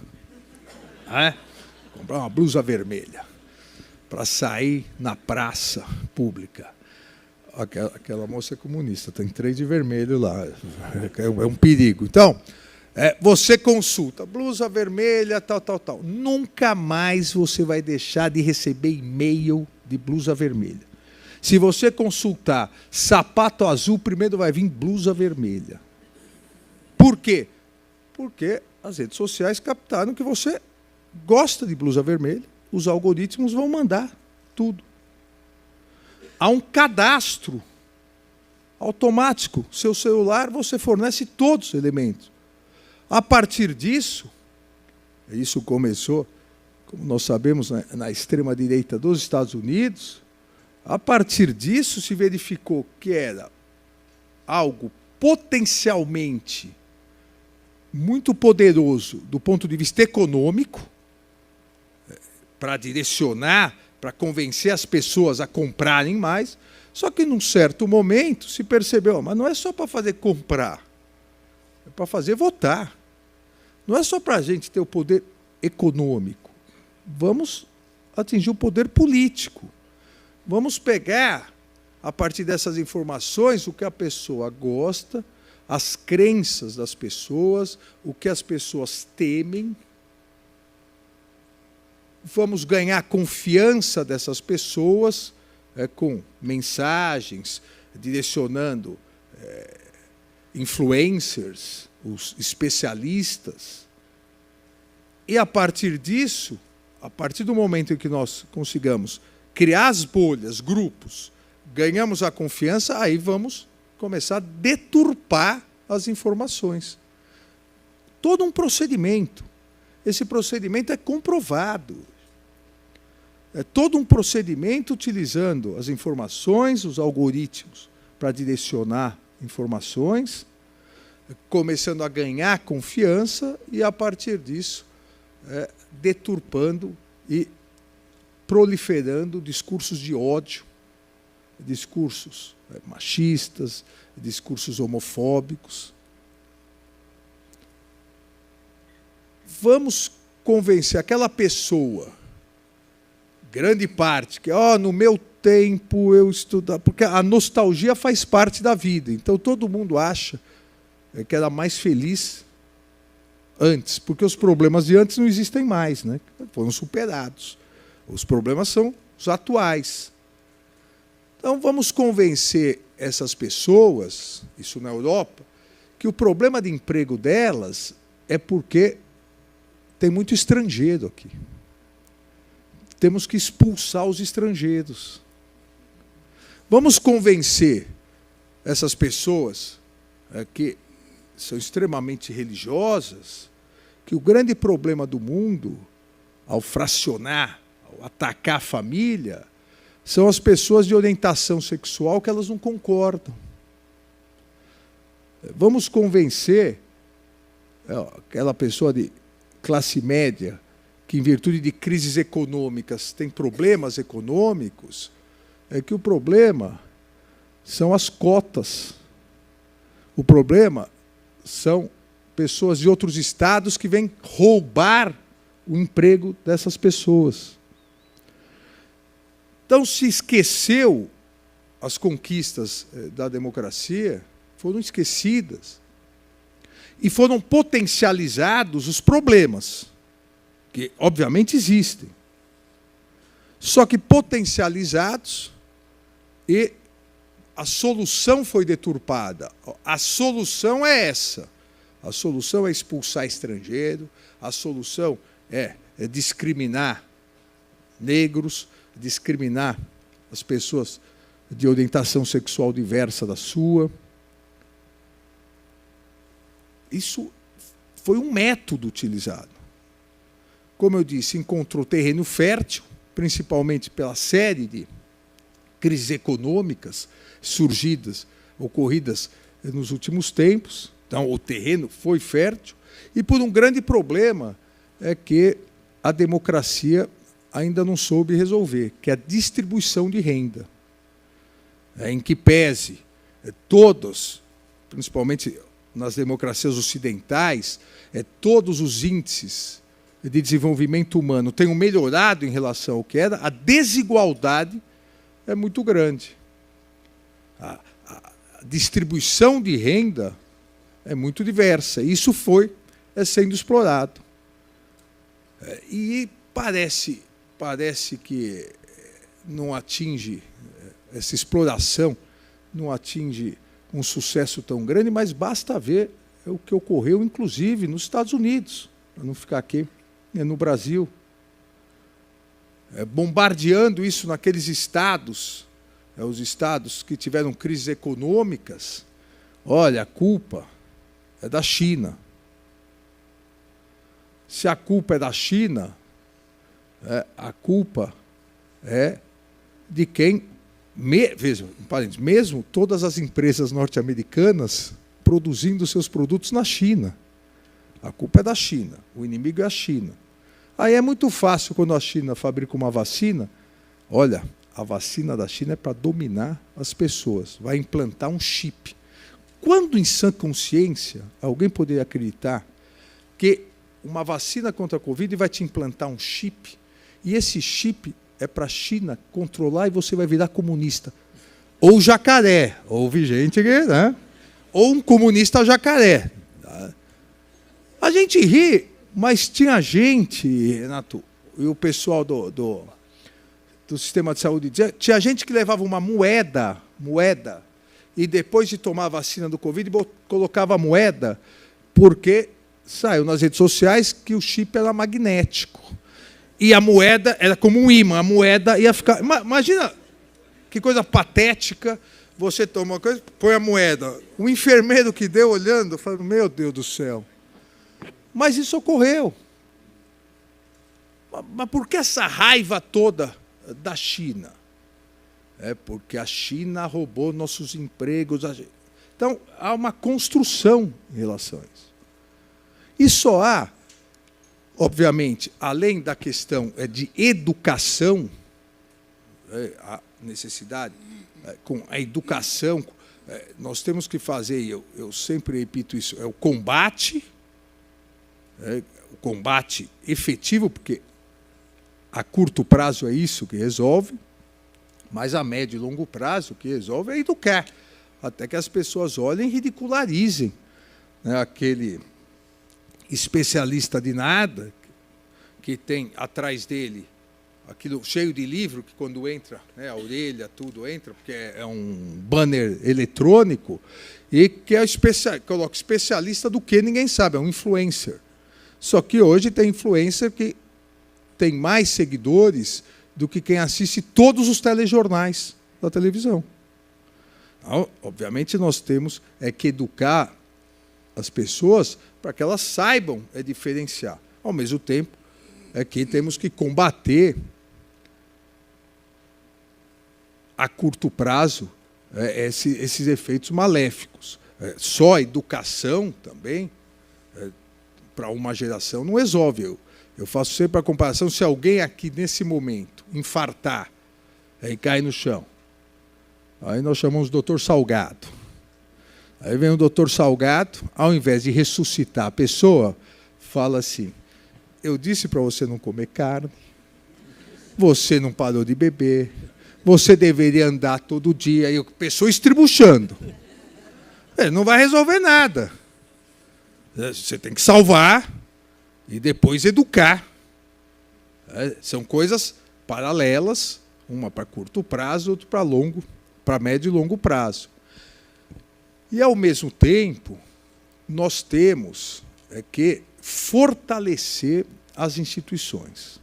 Comprar uma blusa vermelha para sair na praça pública. Aquela moça é comunista, tem 3 de vermelho lá. É um perigo. Então, você consulta, blusa vermelha, tal. Nunca mais você vai deixar de receber e-mail de blusa vermelha. Se você consultar sapato azul, primeiro vai vir blusa vermelha. Por quê? Porque as redes sociais captaram que você gosta de blusa vermelha, os algoritmos vão mandar tudo. Há um cadastro automático. Seu celular, você fornece todos os elementos. A partir disso, isso começou, como nós sabemos, na extrema-direita dos Estados Unidos. A partir disso, se verificou que era algo potencialmente muito poderoso do ponto de vista econômico, para direcionar, para convencer as pessoas a comprarem mais. Só que, num certo momento, se percebeu, mas não é só para fazer comprar, é para fazer votar. Não é só para a gente ter o poder econômico. Vamos atingir o poder político. Vamos pegar, a partir dessas informações, o que a pessoa gosta, as crenças das pessoas, o que as pessoas temem. Vamos ganhar confiança dessas pessoas com mensagens, direcionando influencers, os especialistas. E, a partir disso, a partir do momento em que nós consigamos criar as bolhas, grupos, ganhamos a confiança, aí vamos começar a deturpar as informações. Todo um procedimento. Esse procedimento é comprovado. É todo um procedimento utilizando as informações, os algoritmos, para direcionar informações, começando a ganhar confiança e, a partir disso, deturpando e proliferando discursos de ódio, discursos machistas, discursos homofóbicos. Vamos convencer aquela pessoa, grande parte, que no meu tempo eu estudava, porque a nostalgia faz parte da vida, então todo mundo acha que era mais feliz antes, porque os problemas de antes não existem mais, né? Foram superados. Os problemas são os atuais. Então vamos convencer essas pessoas, isso na Europa, que o problema de emprego delas é porque tem muito estrangeiro aqui. Temos que expulsar os estrangeiros. Vamos convencer essas pessoas que são extremamente religiosas que o grande problema do mundo, ao fracionar, ao atacar a família, são as pessoas de orientação sexual que elas não concordam. Vamos convencer aquela pessoa de classe média que, em virtude de crises econômicas, tem problemas econômicos, que o problema são as cotas. O problema são pessoas de outros estados que vêm roubar o emprego dessas pessoas. Então, se esqueceu as conquistas da democracia, foram esquecidas. E foram potencializados os problemas, que obviamente existem. Só que potencializados e a solução foi deturpada. A solução é essa. A solução é expulsar estrangeiro, a solução é discriminar negros, discriminar as pessoas de orientação sexual diversa da sua. Isso foi um método utilizado. Como eu disse, encontrou terreno fértil, principalmente pela série de crises econômicas ocorridas nos últimos tempos. Então, o terreno foi fértil. E por um grande problema é que a democracia ainda não soube resolver, que é a distribuição de renda. Em que pese todos, principalmente nas democracias ocidentais, todos os índices de desenvolvimento humano tenham melhorado em relação ao que era, a desigualdade é muito grande. A distribuição de renda é muito diversa. Isso foi sendo explorado. E parece que não atinge, essa exploração não atinge um sucesso tão grande, mas basta ver o que ocorreu, inclusive, nos Estados Unidos, para não ficar aqui, no Brasil. Bombardeando isso naqueles estados, os estados que tiveram crises econômicas. Olha, a culpa é da China. Se a culpa é da China, a culpa é de quem... Vejam, mesmo todas as empresas norte-americanas produzindo seus produtos na China. A culpa é da China, o inimigo é a China. Aí é muito fácil, quando a China fabrica uma vacina, olha, a vacina da China é para dominar as pessoas, vai implantar um chip. Quando, em sã consciência, alguém poderia acreditar que uma vacina contra a Covid vai te implantar um chip, e esse chip é para a China controlar e você vai virar comunista? Ou jacaré, houve gente que, né? Ou um comunista jacaré. A gente ri, mas tinha gente, Renato, e o pessoal do sistema de saúde, tinha gente que levava uma moeda, e depois de tomar a vacina do Covid, colocava a moeda, porque saiu nas redes sociais que o chip era magnético. E a moeda era como um imã, a moeda ia ficar... Imagina que coisa patética, você toma uma coisa, põe a moeda. O enfermeiro que deu olhando, falou, meu Deus do céu. Mas isso ocorreu. Mas por que essa raiva toda da China? É porque a China roubou nossos empregos. Então, há uma construção em relação a isso. E só há, obviamente, além da questão de educação, a necessidade, com a educação, nós temos que fazer, e eu sempre repito isso, é o combate efetivo, porque a curto prazo é isso que resolve, mas a médio e longo prazo o que resolve é educar, até que as pessoas olhem e ridicularizem, né, aquele especialista de nada que tem atrás dele aquilo cheio de livro, que quando entra, né, a orelha, tudo entra, porque é um banner eletrônico, e que é coloca especialista do que ninguém sabe, é um influencer. Só que hoje tem influencer que tem mais seguidores do que quem assiste todos os telejornais da televisão. Então, obviamente, nós temos que educar as pessoas para que elas saibam diferenciar. Ao mesmo tempo, que temos que combater a curto prazo esses efeitos maléficos. Só a educação também, para uma geração, não resolve. Eu faço sempre a comparação, se alguém aqui, nesse momento, infartar e cair no chão, aí nós chamamos o doutor Salgado. Aí vem o doutor Salgado, ao invés de ressuscitar a pessoa, fala assim, eu disse para você não comer carne, você não parou de beber, você deveria andar todo dia, e a pessoa estribuchando. Não vai resolver nada. Você tem que salvar e depois educar. São coisas paralelas, uma para curto prazo, outra para médio e longo prazo. E, ao mesmo tempo, nós temos que fortalecer as instituições.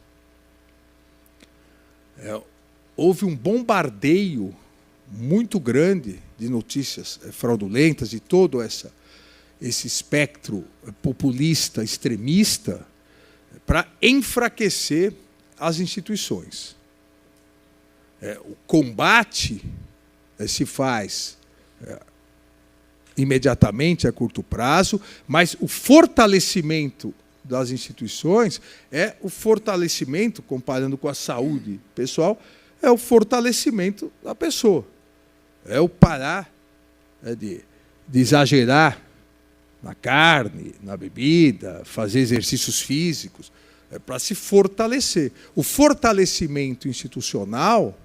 Houve um bombardeio muito grande de notícias fraudulentas, de todo esse espectro populista, extremista, para enfraquecer as instituições. O combate se faz imediatamente, a curto prazo, mas o fortalecimento das instituições é o fortalecimento, comparando com a saúde pessoal, é o fortalecimento da pessoa. É o parar de exagerar na carne, na bebida, fazer exercícios físicos, para se fortalecer. O fortalecimento institucional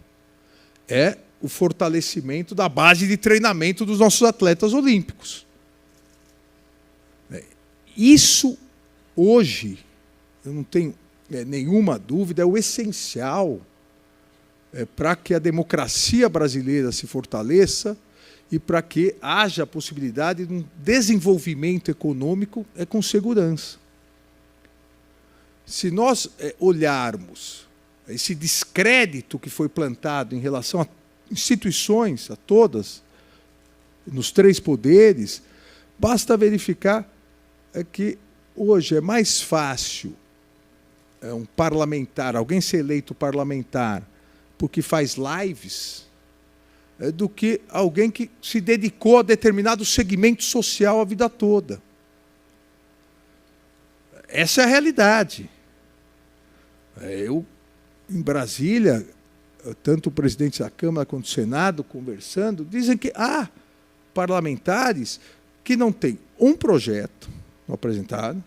é o fortalecimento da base de treinamento dos nossos atletas olímpicos. Isso, hoje, eu não tenho nenhuma dúvida, é o essencial para que a democracia brasileira se fortaleça e para que haja a possibilidade de um desenvolvimento econômico com segurança. Se nós olharmos esse descrédito que foi plantado em relação a instituições, a todas, nos três poderes, basta verificar que hoje é mais fácil um parlamentar, alguém ser eleito parlamentar porque faz lives, do que alguém que se dedicou a determinado segmento social a vida toda. Essa é a realidade. Eu, em Brasília, tanto o presidente da Câmara quanto o Senado, conversando, dizem que há parlamentares que não têm um projeto, não apresentaram.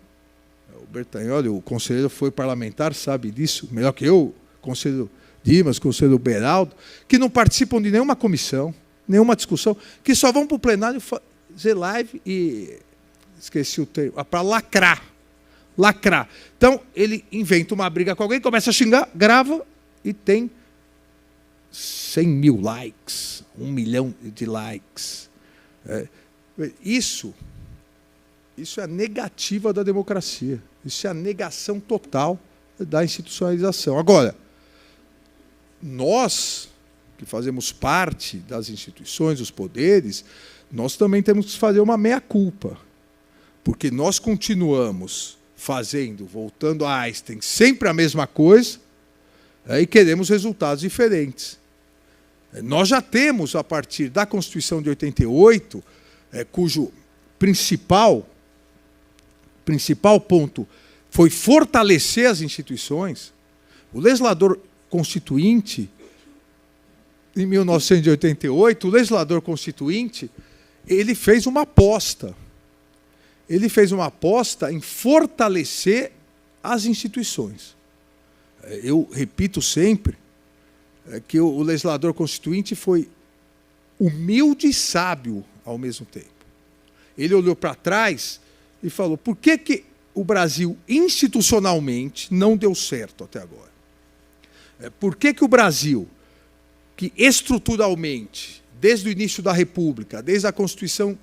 O Bertagnoli, o conselheiro, foi parlamentar, sabe disso, melhor que eu, o conselheiro Dimas, o conselheiro Beraldo, que não participam de nenhuma comissão, nenhuma discussão, que só vão para o plenário fazer live e, esqueci o termo, para lacrar. Lacrar. Então, ele inventa uma briga com alguém, começa a xingar, grava e tem 100 mil likes, 1 milhão de likes. Isso é a negativa da democracia. Isso é a negação total da institucionalização. Agora, nós, que fazemos parte das instituições, dos poderes, nós também temos que fazer uma meia-culpa. Porque nós continuamos fazendo, voltando a Einstein, sempre a mesma coisa, e queremos resultados diferentes. Nós já temos, a partir da Constituição de 88, cujo principal ponto foi fortalecer as instituições, o legislador constituinte, em 1988, o legislador constituinte, ele fez uma aposta. Ele fez uma aposta em fortalecer as instituições. Eu repito sempre que o legislador constituinte foi humilde e sábio ao mesmo tempo. Ele olhou para trás e falou: por que o Brasil institucionalmente não deu certo até agora? Por que o Brasil, que estruturalmente, desde o início da República, desde a Constituição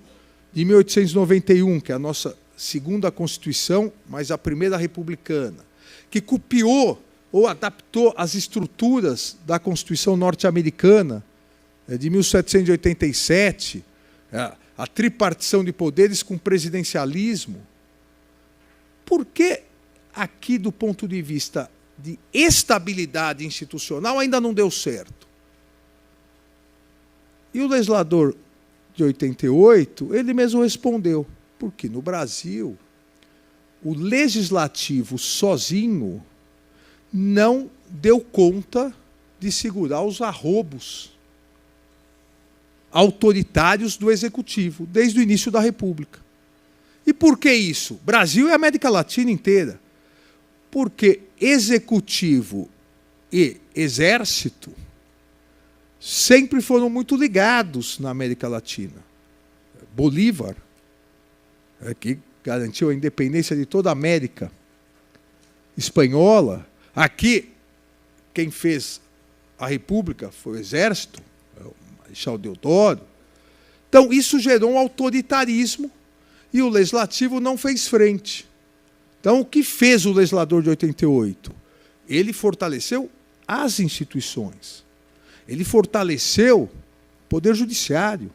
de 1891, que é a nossa segunda Constituição, mas a primeira republicana, que copiou ou adaptou as estruturas da Constituição norte-americana de 1787, a tripartição de poderes com presidencialismo, por que aqui, do ponto de vista de estabilidade institucional, ainda não deu certo? E o legislador de 88, ele mesmo respondeu, porque no Brasil, o legislativo sozinho não deu conta de segurar os arrobos autoritários do executivo, desde o início da República. E por que isso? Brasil e América Latina inteira. Porque executivo e exército sempre foram muito ligados na América Latina. Bolívar, que garantiu a independência de toda a América espanhola. Aqui, quem fez a República foi o Exército, o Marechal Deodoro. Então, isso gerou um autoritarismo e o Legislativo não fez frente. Então, o que fez o legislador de 88? Ele fortaleceu as instituições. Ele fortaleceu o Poder Judiciário.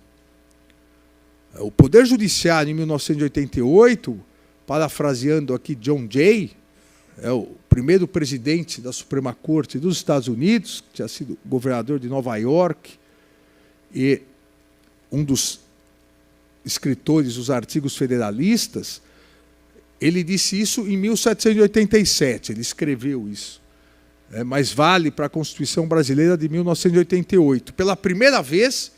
O Poder Judiciário, em 1988, parafraseando aqui John Jay, é o primeiro presidente da Suprema Corte dos Estados Unidos, que tinha sido governador de Nova York, e um dos escritores dos artigos federalistas, ele disse isso em 1787, ele escreveu isso. Mas vale para a Constituição Brasileira de 1988. Pela primeira vez,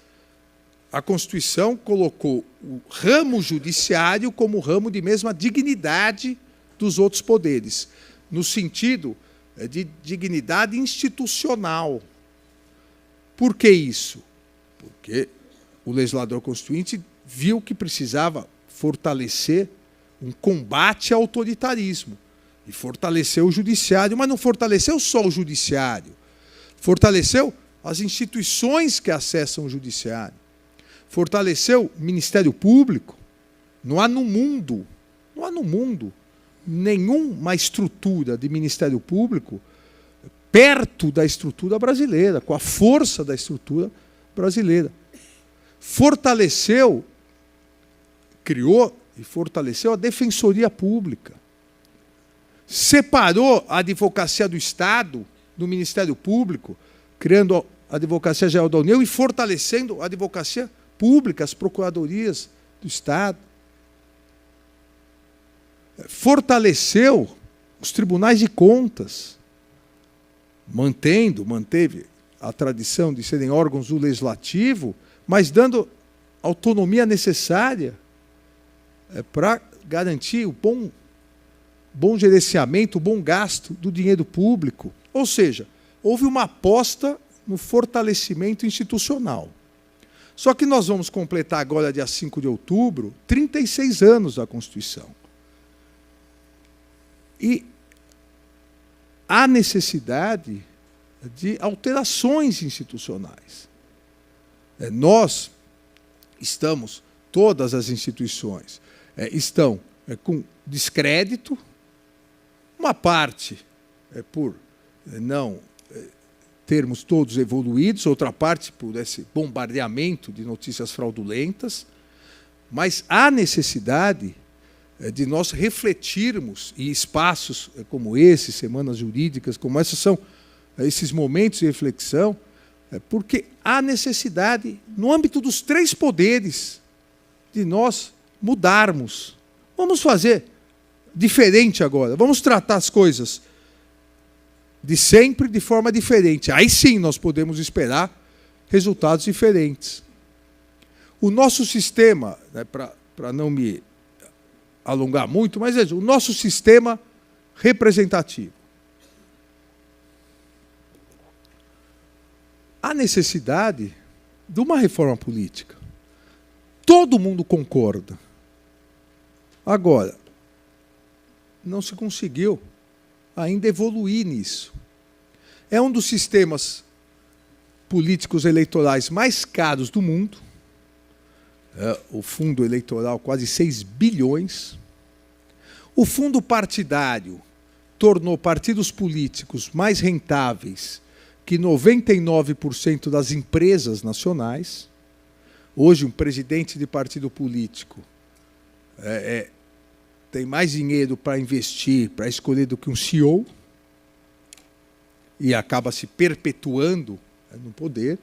a Constituição colocou o ramo judiciário como ramo de mesma dignidade dos outros poderes, no sentido de dignidade institucional. Por que isso? Porque o legislador constituinte viu que precisava fortalecer um combate ao autoritarismo. E fortaleceu o judiciário, mas não fortaleceu só o judiciário. Fortaleceu as instituições que acessam o judiciário. Fortaleceu o Ministério Público. Não há no mundo nenhuma estrutura de Ministério Público perto da estrutura brasileira, com a força da estrutura brasileira. Criou e fortaleceu a Defensoria Pública. Separou a Advocacia do Estado do Ministério Público, criando a Advocacia Geral da União e fortalecendo a Advocacia Pública, as Procuradorias do Estado. Fortaleceu os tribunais de contas, manteve a tradição de serem órgãos do Legislativo, mas dando autonomia necessária para garantir o bom gerenciamento, o bom gasto do dinheiro público. Ou seja, houve uma aposta no fortalecimento institucional. Só que nós vamos completar agora, dia 5 de outubro, 36 anos da Constituição. E há necessidade de alterações institucionais. Nós estamos, todas as instituições estão com descrédito, uma parte por não termos todos evoluídos, outra parte por esse bombardeamento de notícias fraudulentas, mas há necessidade de nós refletirmos, e espaços como esse, semanas jurídicas como essas, são esses momentos de reflexão, porque há necessidade, no âmbito dos três poderes, de nós mudarmos. Vamos fazer diferente agora, vamos tratar as coisas de sempre de forma diferente. Aí sim nós podemos esperar resultados diferentes. O nosso sistema, para não me alongar muito, mas veja, o nosso sistema representativo. Há necessidade de uma reforma política. Todo mundo concorda. Agora, não se conseguiu ainda evoluir nisso. É um dos sistemas políticos eleitorais mais caros do mundo. O fundo eleitoral, quase 6 bilhões. O fundo partidário tornou partidos políticos mais rentáveis que 99% das empresas nacionais. Hoje, um presidente de partido político tem mais dinheiro para investir, para escolher, do que um CEO, e acaba se perpetuando no poder.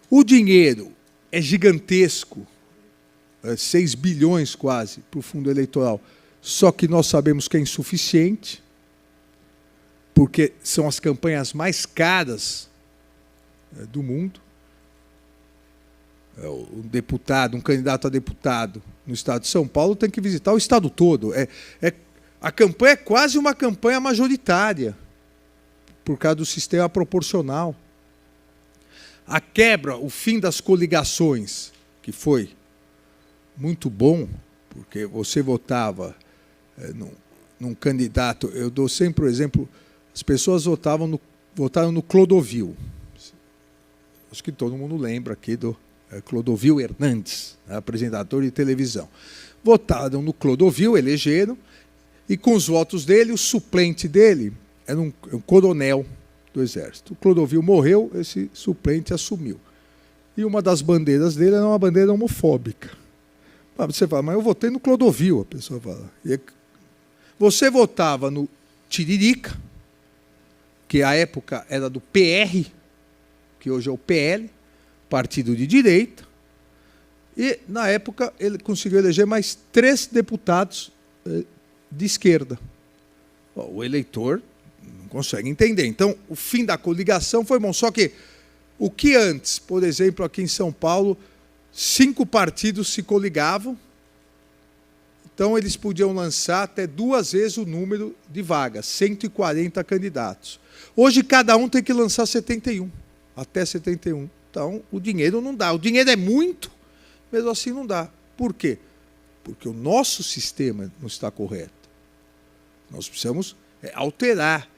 O dinheiro é gigantesco, 6 bilhões quase para o fundo eleitoral, só que nós sabemos que é insuficiente, porque são as campanhas mais caras do mundo. Um deputado, um candidato a deputado no estado de São Paulo tem que visitar o estado todo. A campanha é quase uma campanha majoritária, por causa do sistema proporcional. a quebra, o fim das coligações, que foi muito bom, porque você votava num candidato. Eu dou sempre o exemplo, as pessoas votaram no Clodovil. Acho que todo mundo lembra aqui do Clodovil Hernandes, apresentador de televisão. Votaram no Clodovil, elegeram, e com os votos dele, o suplente dele era um coronel do Exército. O Clodovil morreu, esse suplente assumiu. E uma das bandeiras dele era uma bandeira homofóbica. Você fala, mas eu votei no Clodovil, a pessoa fala. Você votava no Tiririca, que à época era do PR, que hoje é o PL, partido de direita, e na época ele conseguiu eleger mais 3 deputados de esquerda. O eleitor não consegue entender. Então, o fim da coligação foi bom. Só que o que antes, por exemplo, aqui em São Paulo, 5 partidos se coligavam, então eles podiam lançar até 2 vezes o número de vagas, 140 candidatos. Hoje, cada um tem que lançar 71, até 71. Então, o dinheiro não dá. O dinheiro é muito, mesmo assim não dá. Por quê? Porque o nosso sistema não está correto. Nós precisamos alterar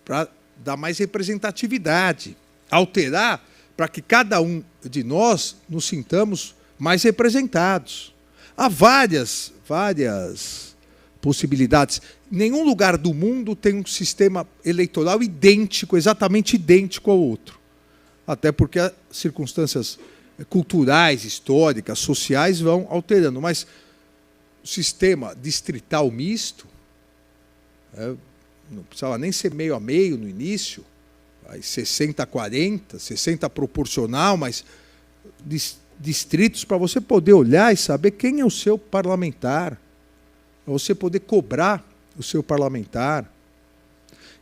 para dar mais representatividade, alterar para que cada um de nós nos sintamos mais representados. Há várias possibilidades. Nenhum lugar do mundo tem um sistema eleitoral idêntico, exatamente idêntico ao outro. Até porque as circunstâncias culturais, históricas, sociais vão alterando. Mas o sistema distrital misto, não precisava nem ser meio a meio no início, 60-40, 60 proporcional, mas distritos para você poder olhar e saber quem é o seu parlamentar, para você poder cobrar o seu parlamentar.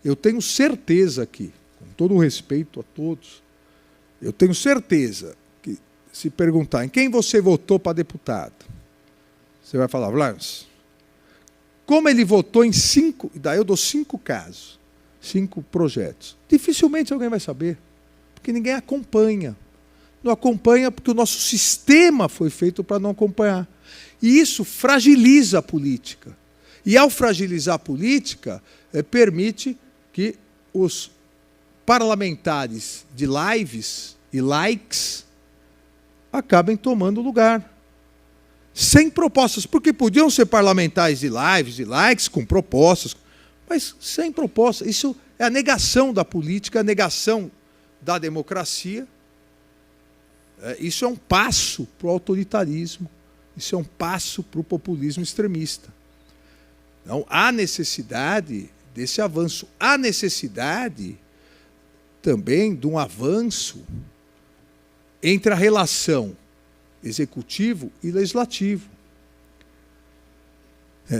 Eu tenho certeza que, com todo o respeito a todos, eu tenho certeza que, se perguntar em quem você votou para deputado, você vai falar, Vlans, como ele votou em 5, daí eu dou 5 casos, 5 projetos. Dificilmente alguém vai saber, porque ninguém acompanha. Não acompanha porque o nosso sistema foi feito para não acompanhar. E isso fragiliza a política. E ao fragilizar a política, permite que os parlamentares de lives e likes acabem tomando lugar. Sem propostas, porque podiam ser parlamentares de lives e likes com propostas, mas sem propostas. Isso é a negação da política, a negação da democracia. Isso é um passo para o autoritarismo, isso é um passo para o populismo extremista. Então, há necessidade desse avanço. Há necessidade também de um avanço entre a relação executivo e legislativo.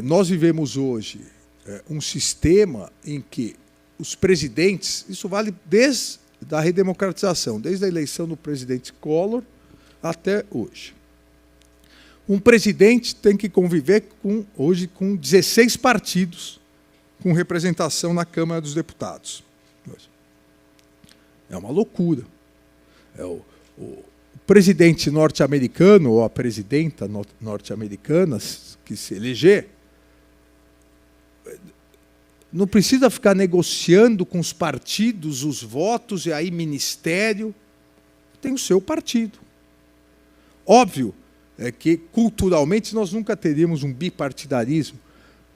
Nós vivemos hoje um sistema em que os presidentes, isso vale desde a redemocratização, desde a eleição do presidente Collor até hoje. Um presidente tem que conviver hoje com 16 partidos com representação na Câmara dos Deputados. É uma loucura. O presidente norte-americano, ou a presidenta norte-americana que se eleger, não precisa ficar negociando com os partidos os votos, e aí ministério. Tem o seu partido. Óbvio que, culturalmente, nós nunca teríamos um bipartidarismo,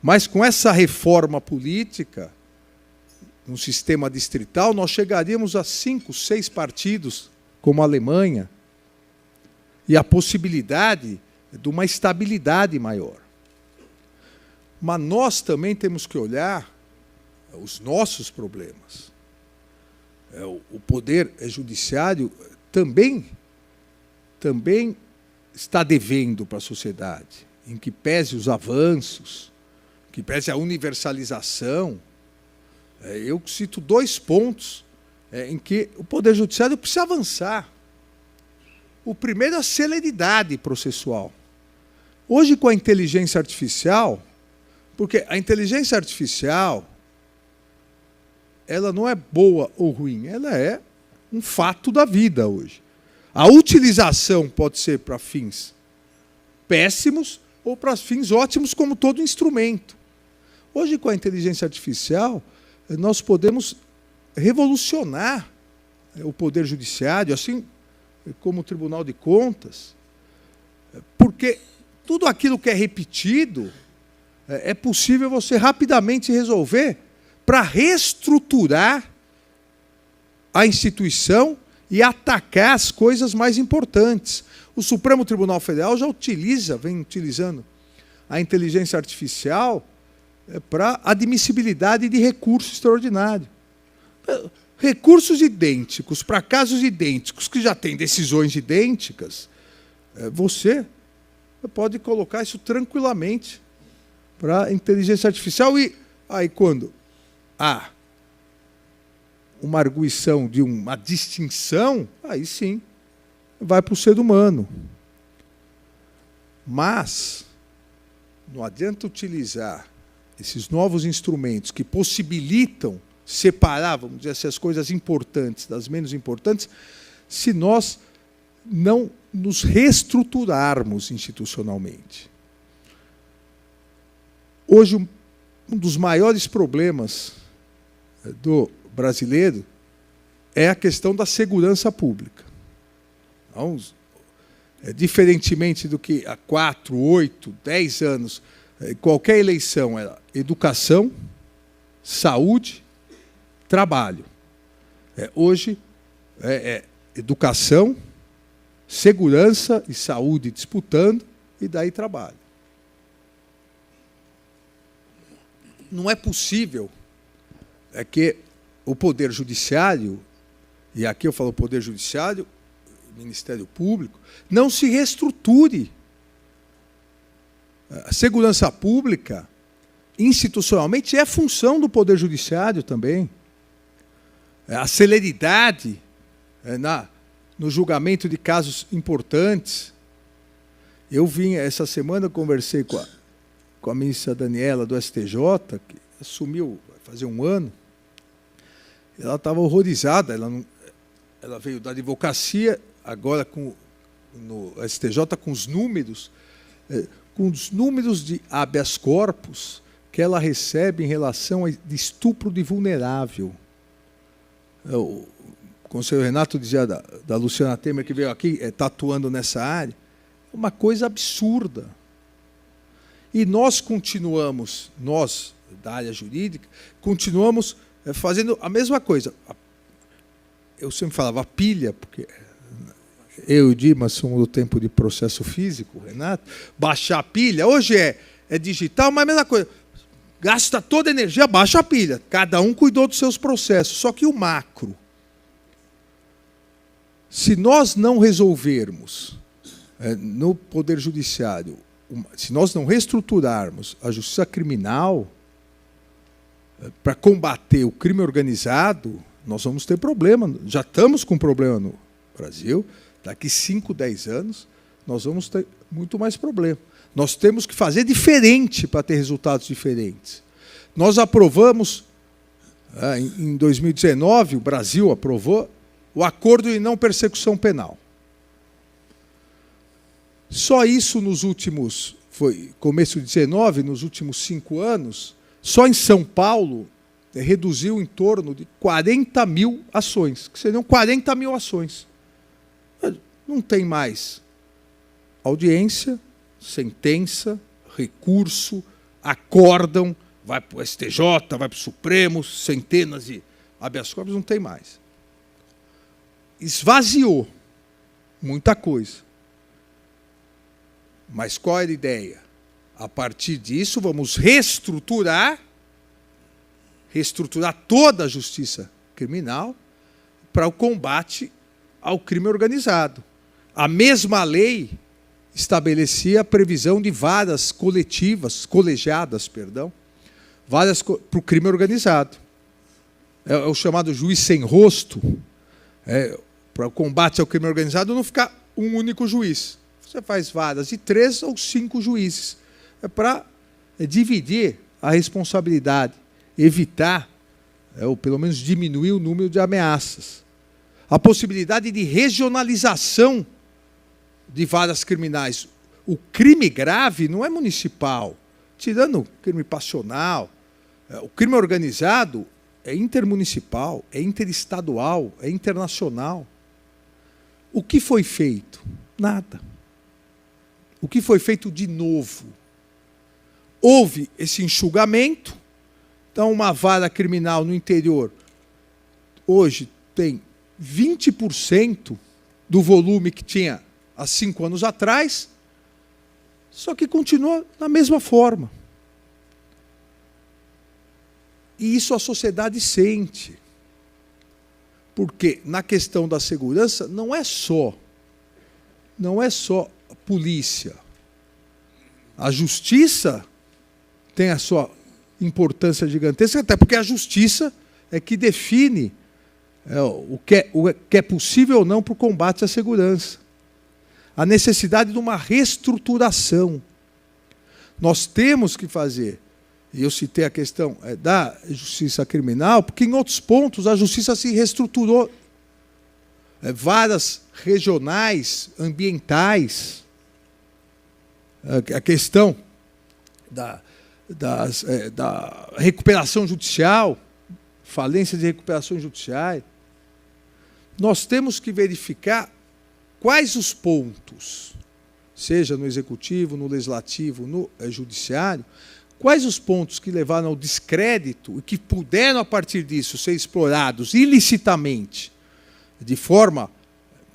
mas com essa reforma política, no sistema distrital, nós chegaríamos a 5, 6 partidos, como a Alemanha, e a possibilidade de uma estabilidade maior. Mas nós também temos que olhar os nossos problemas. O poder judiciário também está devendo para a sociedade, em que pese os avanços, que pese a universalização. Eu cito 2 pontos em que o poder judiciário precisa avançar. O primeiro é a celeridade processual. Hoje, com a inteligência artificial, porque a inteligência artificial, ela não é boa ou ruim, ela é um fato da vida hoje. A utilização pode ser para fins péssimos ou para fins ótimos, como todo instrumento. Hoje, com a inteligência artificial, nós podemos revolucionar o Poder Judiciário, assim como o Tribunal de Contas, porque tudo aquilo que é repetido é possível você rapidamente resolver para reestruturar a instituição e atacar as coisas mais importantes. O Supremo Tribunal Federal já vem utilizando a inteligência artificial para admissibilidade de recurso extraordinário. Recursos idênticos para casos idênticos, que já têm decisões idênticas, você pode colocar isso tranquilamente para a inteligência artificial. E aí, quando há uma arguição de uma distinção, aí sim, vai para o ser humano. Mas não adianta utilizar esses novos instrumentos que possibilitam separar, vamos dizer assim, as coisas importantes das menos importantes, se nós não nos reestruturarmos institucionalmente. Hoje, um dos maiores problemas do brasileiro é a questão da segurança pública. Então, diferentemente do que há 4, 8, 10 anos, qualquer eleição era educação, saúde, trabalho. Hoje é educação, segurança e saúde disputando, e daí trabalho. Não é possível que o Poder Judiciário, e aqui eu falo Poder Judiciário, Ministério Público, não se reestruture. A segurança pública, institucionalmente, é função do Poder Judiciário também. A celeridade no julgamento de casos importantes. Eu vim, essa semana, conversei com a ministra Daniela, do STJ, que assumiu, vai fazer um ano. Ela estava horrorizada, ela veio da advocacia, agora no STJ, com os números de habeas corpus que ela recebe em relação a de estupro de vulnerável. O conselheiro Renato dizia da Luciana Temer, que veio aqui, está atuando nessa área, uma coisa absurda. E nós continuamos, nós, da área jurídica, continuamos fazendo a mesma coisa. Eu sempre falava pilha, porque eu e o Dimas somos do tempo de processo físico, Renato, baixar a pilha. Hoje é digital, mas a mesma coisa. Gasta toda a energia, baixa a pilha. Cada um cuidou dos seus processos. Só que o macro, se nós não resolvermos no Poder Judiciário, se nós não reestruturarmos a justiça criminal para combater o crime organizado, nós vamos ter problema. Já estamos com problema no Brasil. Daqui 5, 10 anos, nós vamos ter muito mais problema. Nós temos que fazer diferente para ter resultados diferentes. Nós aprovamos, em 2019, o Brasil aprovou o Acordo de Não Persecução Penal. Só isso nos últimos, foi começo de 19, nos últimos 5 anos, só em São Paulo, reduziu em torno de 40 mil ações, que seriam 40 mil ações. Não tem mais audiência, sentença, recurso, acórdão, vai para o STJ, vai para o Supremo, centenas de habeas corpus, não tem mais. Esvaziou muita coisa. Mas qual era a ideia? A partir disso, vamos reestruturar toda a justiça criminal para o combate ao crime organizado. A mesma lei estabelecia a previsão de varas colegiadas, varas para o crime organizado. É o chamado juiz sem rosto. Para o combate ao crime organizado não ficar um único juiz. Você faz varas de 3 ou 5 juízes. Para dividir a responsabilidade, evitar, ou pelo menos diminuir o número de ameaças. a possibilidade de regionalização de varas criminais. O crime grave não é municipal, tirando o crime passional. O crime organizado é intermunicipal, é interestadual, é internacional. O que foi feito? Nada. O que foi feito de novo? Houve esse enxugamento. Então, uma vara criminal no interior hoje tem 20% do volume que tinha há 5 anos atrás, só que continua da mesma forma. E isso a sociedade sente. Porque na questão da segurança não é só a polícia. A justiça tem a sua importância gigantesca, até porque a justiça é que define o que é possível ou não para o combate à segurança. A necessidade de uma reestruturação. Nós temos que fazer, e eu citei a questão da justiça criminal, porque em outros pontos a justiça se reestruturou. Varas regionais, ambientais, a questão da recuperação judicial, falência de recuperações judiciais. Nós temos que verificar quais os pontos, seja no executivo, no legislativo, no judiciário, quais os pontos que levaram ao descrédito e que puderam, a partir disso, ser explorados ilicitamente, de forma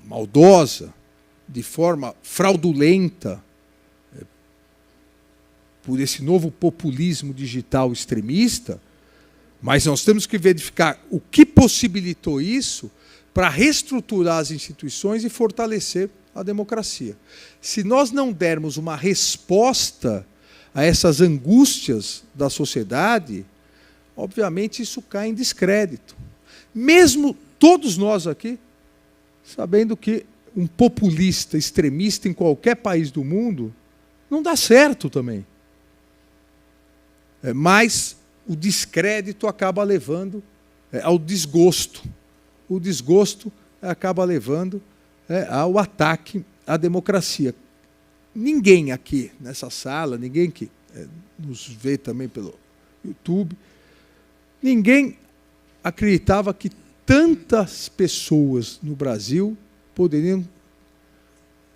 maldosa, de forma fraudulenta, por esse novo populismo digital extremista, mas nós temos que verificar o que possibilitou isso para reestruturar as instituições e fortalecer a democracia. Se nós não dermos uma resposta a essas angústias da sociedade, obviamente isso cai em descrédito. Mesmo todos nós aqui, sabendo que um populista extremista em qualquer país do mundo não dá certo também. Mas o descrédito acaba levando ao desgosto. O desgosto acaba levando ao ataque à democracia. Ninguém aqui nessa sala, ninguém que nos vê também pelo YouTube, ninguém acreditava que tantas pessoas no Brasil poderiam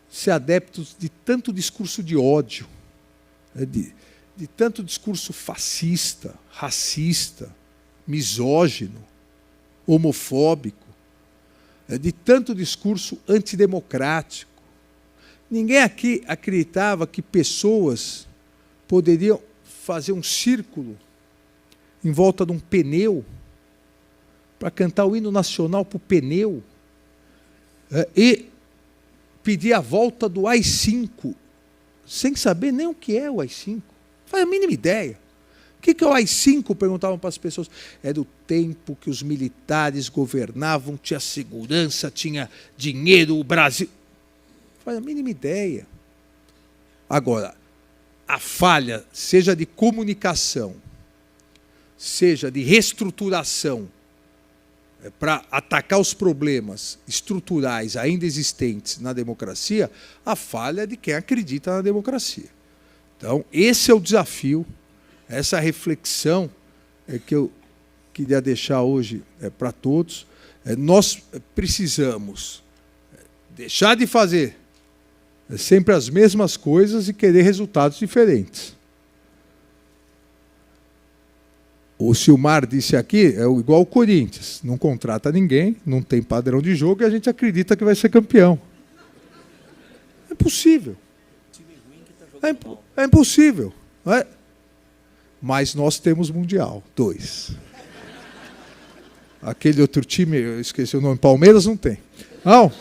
ser adeptos de tanto discurso de ódio, de tanto discurso fascista, racista, misógino, homofóbico, de tanto discurso antidemocrático. Ninguém aqui acreditava que pessoas poderiam fazer um círculo em volta de um pneu para cantar o hino nacional para o pneu e pedir a volta do AI-5, sem saber nem o que é o AI-5. Não faz a mínima ideia. O que é o AI-5? Perguntavam para as pessoas. É do tempo que os militares governavam, tinha segurança, tinha dinheiro, o Brasil. Não faz a mínima ideia. Agora, a falha, seja de comunicação, seja de reestruturação, para atacar os problemas estruturais ainda existentes na democracia, a falha é de quem acredita na democracia. Então, esse é o desafio, essa reflexão que eu queria deixar hoje para todos. Nós precisamos deixar de fazer sempre as mesmas coisas e querer resultados diferentes. O Silmar disse aqui, é igual o Corinthians, não contrata ninguém, não tem padrão de jogo e a gente acredita que vai ser campeão. É impossível. É impossível. Não é? Mas nós temos Mundial, 2. Aquele outro time, eu esqueci o nome, Palmeiras, não tem. Não,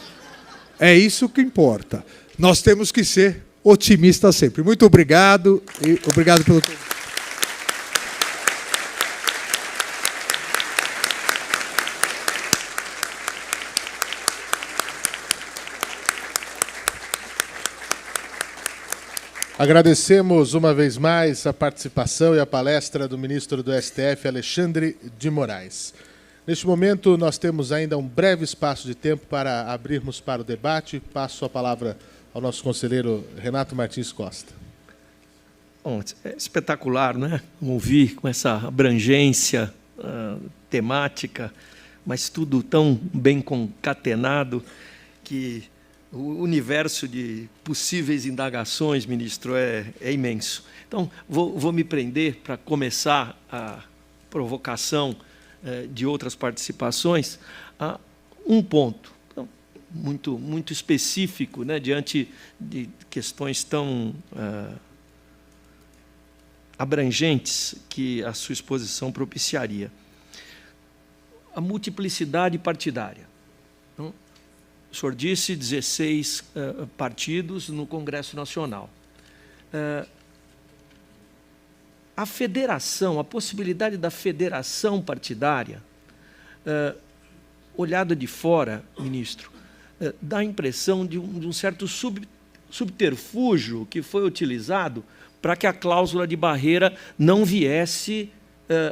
é isso que importa. Nós temos que ser otimistas sempre. Muito obrigado e obrigado pelo tempo. Agradecemos uma vez mais a participação e a palestra do ministro do STF, Alexandre de Moraes. Neste momento, nós temos ainda um breve espaço de tempo para abrirmos para o debate. Passo a palavra ao nosso conselheiro Renato Martins Costa. Bom, é espetacular, né? Ouvir com essa abrangência temática, mas tudo tão bem concatenado que o universo de possíveis indagações, ministro, é imenso. Então, vou me prender, para começar a provocação de outras participações, a um ponto então, muito específico, né, diante de questões tão abrangentes que a sua exposição propiciaria. A multiplicidade partidária. Então, o senhor disse 16 partidos no Congresso Nacional. A federação, a possibilidade da federação partidária, olhada de fora, ministro, dá a impressão de um certo subterfúgio que foi utilizado para que a cláusula de barreira não viesse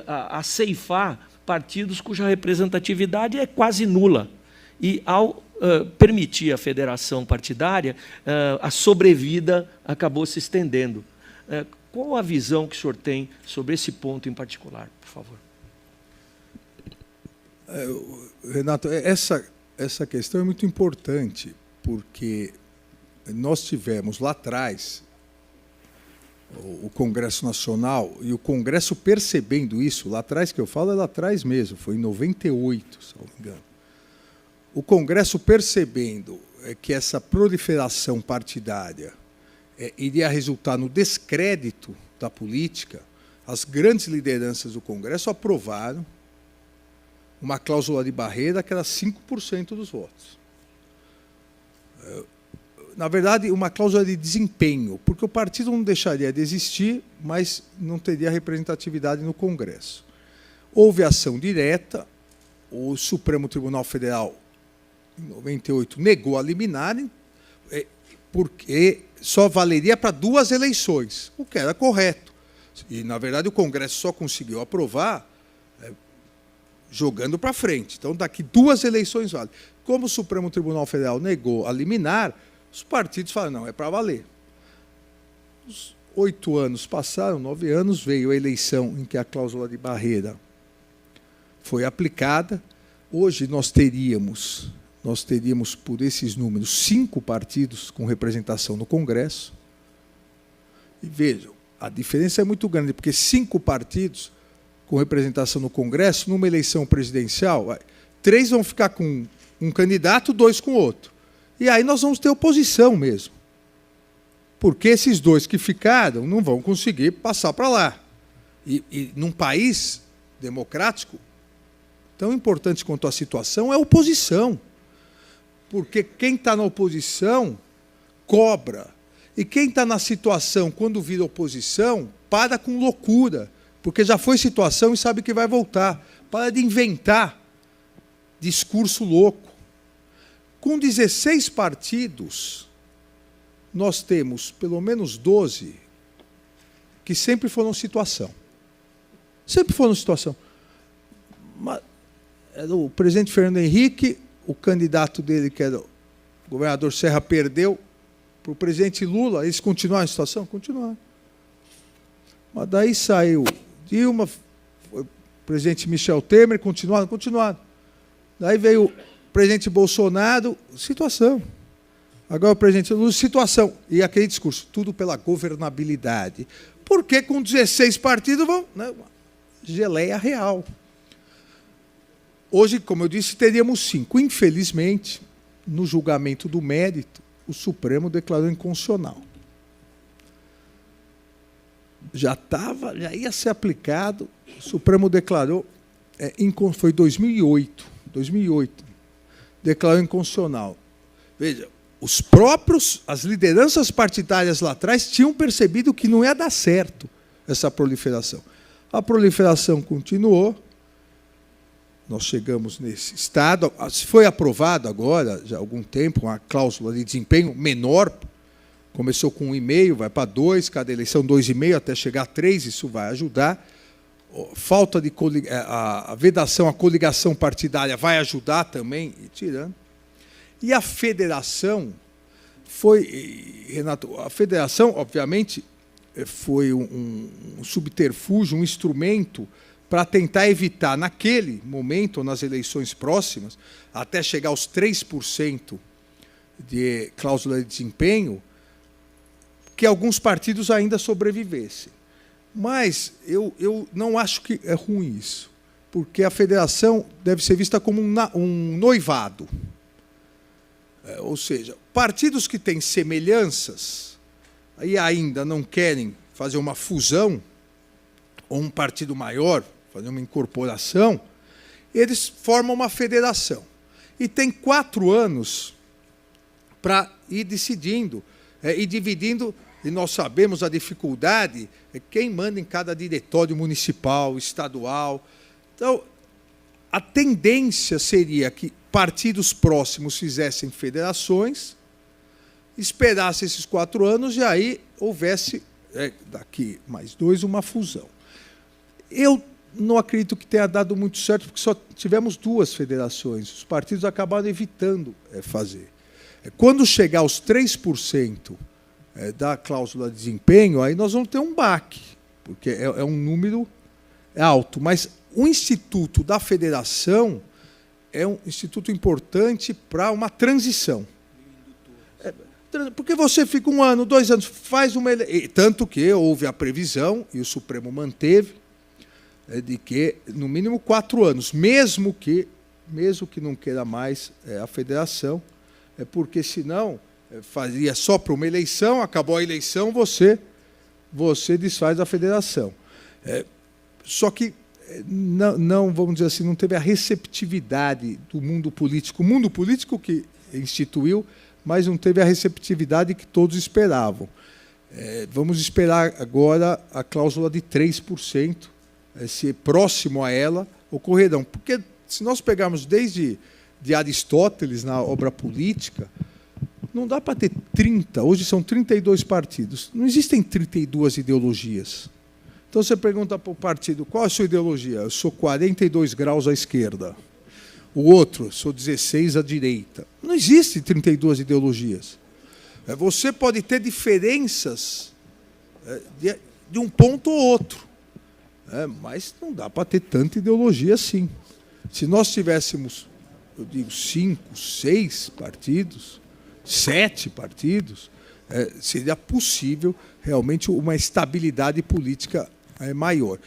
a ceifar partidos cuja representatividade é quase nula. E, ao permitir a federação partidária, a sobrevida acabou se estendendo. Qual a visão que o senhor tem sobre esse ponto em particular, por favor? Renato, essa questão é muito importante, porque nós tivemos lá atrás o Congresso Nacional, e o Congresso percebendo isso, lá atrás que eu falo é lá atrás mesmo, foi em 98, se não me engano. O Congresso percebendo que essa proliferação partidária iria resultar no descrédito da política, as grandes lideranças do Congresso aprovaram uma cláusula de barreira que era 5% dos votos. Na verdade, uma cláusula de desempenho, porque o partido não deixaria de existir, mas não teria representatividade no Congresso. Houve ação direta, o Supremo Tribunal Federal, em 98, negou a liminar, porque só valeria para 2 eleições, o que era correto. E, na verdade, o Congresso só conseguiu aprovar jogando para frente. Então, daqui 2 eleições vale. Como o Supremo Tribunal Federal negou a liminar, os partidos falaram, não, é para valer. Os 8 anos passaram, 9 anos, veio a eleição em que a cláusula de barreira foi aplicada. Hoje nós teríamos, por esses números, 5 partidos com representação no Congresso. E vejam, a diferença é muito grande, porque 5 partidos com representação no Congresso, numa eleição presidencial, 3 vão ficar com um candidato, 2 com outro. E aí nós vamos ter oposição mesmo. Porque esses 2 que ficaram não vão conseguir passar para lá. E num país democrático, tão importante quanto a situação é a oposição. Porque quem está na oposição cobra. E quem está na situação, quando vira oposição, para com loucura. Porque já foi situação e sabe que vai voltar. Para de inventar discurso louco. Com 16 partidos, nós temos pelo menos 12 que sempre foram situação. Sempre foram situação. O presidente Fernando Henrique, o candidato dele, que era o governador Serra, perdeu para o presidente Lula. Eles continuaram a situação? Continuaram. Mas daí saiu Dilma, o presidente Michel Temer, continuaram. Daí veio o presidente Bolsonaro, situação. Agora o presidente Lula, situação. E aquele discurso, tudo pela governabilidade. Porque com 16 partidos vão... Né, geleia real. Hoje, como eu disse, teríamos 5. Infelizmente, no julgamento do mérito, o Supremo declarou inconstitucional. Já ia ser aplicado, o Supremo declarou, foi 2008, declarou inconstitucional. Veja, as lideranças partidárias lá atrás tinham percebido que não ia dar certo essa proliferação. A proliferação continuou, nós chegamos nesse estado, foi aprovado agora, já há algum tempo, uma cláusula de desempenho menor, começou com 1,5, vai para 2, cada eleição 2,5, até chegar a 3, isso vai ajudar. falta de a vedação, a coligação partidária vai ajudar também, tirando. E a federação Renato, a federação, obviamente, foi um subterfúgio, um instrumento para tentar evitar, naquele momento, ou nas eleições próximas, até chegar aos 3% de cláusula de desempenho, que alguns partidos ainda sobrevivessem. Mas eu não acho que é ruim isso, porque a federação deve ser vista como um noivado. Ou seja, partidos que têm semelhanças e ainda não querem fazer uma fusão, ou um partido maior, fazer uma incorporação, eles formam uma federação. E tem 4 anos para ir decidindo e dividindo, e nós sabemos a dificuldade, quem manda em cada diretório municipal, estadual. Então, a tendência seria que partidos próximos fizessem federações, esperassem esses 4 anos e aí houvesse, daqui mais 2, uma fusão. Eu não acredito que tenha dado muito certo, porque só tivemos 2 federações. Os partidos acabaram evitando fazer. Quando chegar aos 3% da cláusula de desempenho, aí nós vamos ter um baque, porque é um número alto. Mas o Instituto da Federação é um instituto importante para uma transição. Porque você fica 1 ano, 2 anos, faz uma eleição. Tanto que houve a previsão, e o Supremo manteve, de que, no mínimo, 4 anos, mesmo que não queira mais a federação, porque, senão, fazia só para uma eleição, acabou a eleição, você desfaz a federação. Só que não, vamos dizer assim, não teve a receptividade do mundo político. O mundo político que instituiu, mas não teve a receptividade que todos esperavam. Vamos esperar agora a cláusula de 3%, se próximo a ela ocorrerão. Porque, se nós pegarmos desde de Aristóteles, na obra política, não dá para ter 30, hoje são 32 partidos, não existem 32 ideologias. Então, você pergunta para o partido, qual é a sua ideologia? Eu sou 42 graus à esquerda. O outro, sou 16 à direita. Não existe 32 ideologias. Você pode ter diferenças de um ponto ou outro, mas não dá para ter tanta ideologia assim. Se nós tivéssemos, eu digo, 5, 6 partidos, 7 partidos, seria possível realmente uma estabilidade política maior.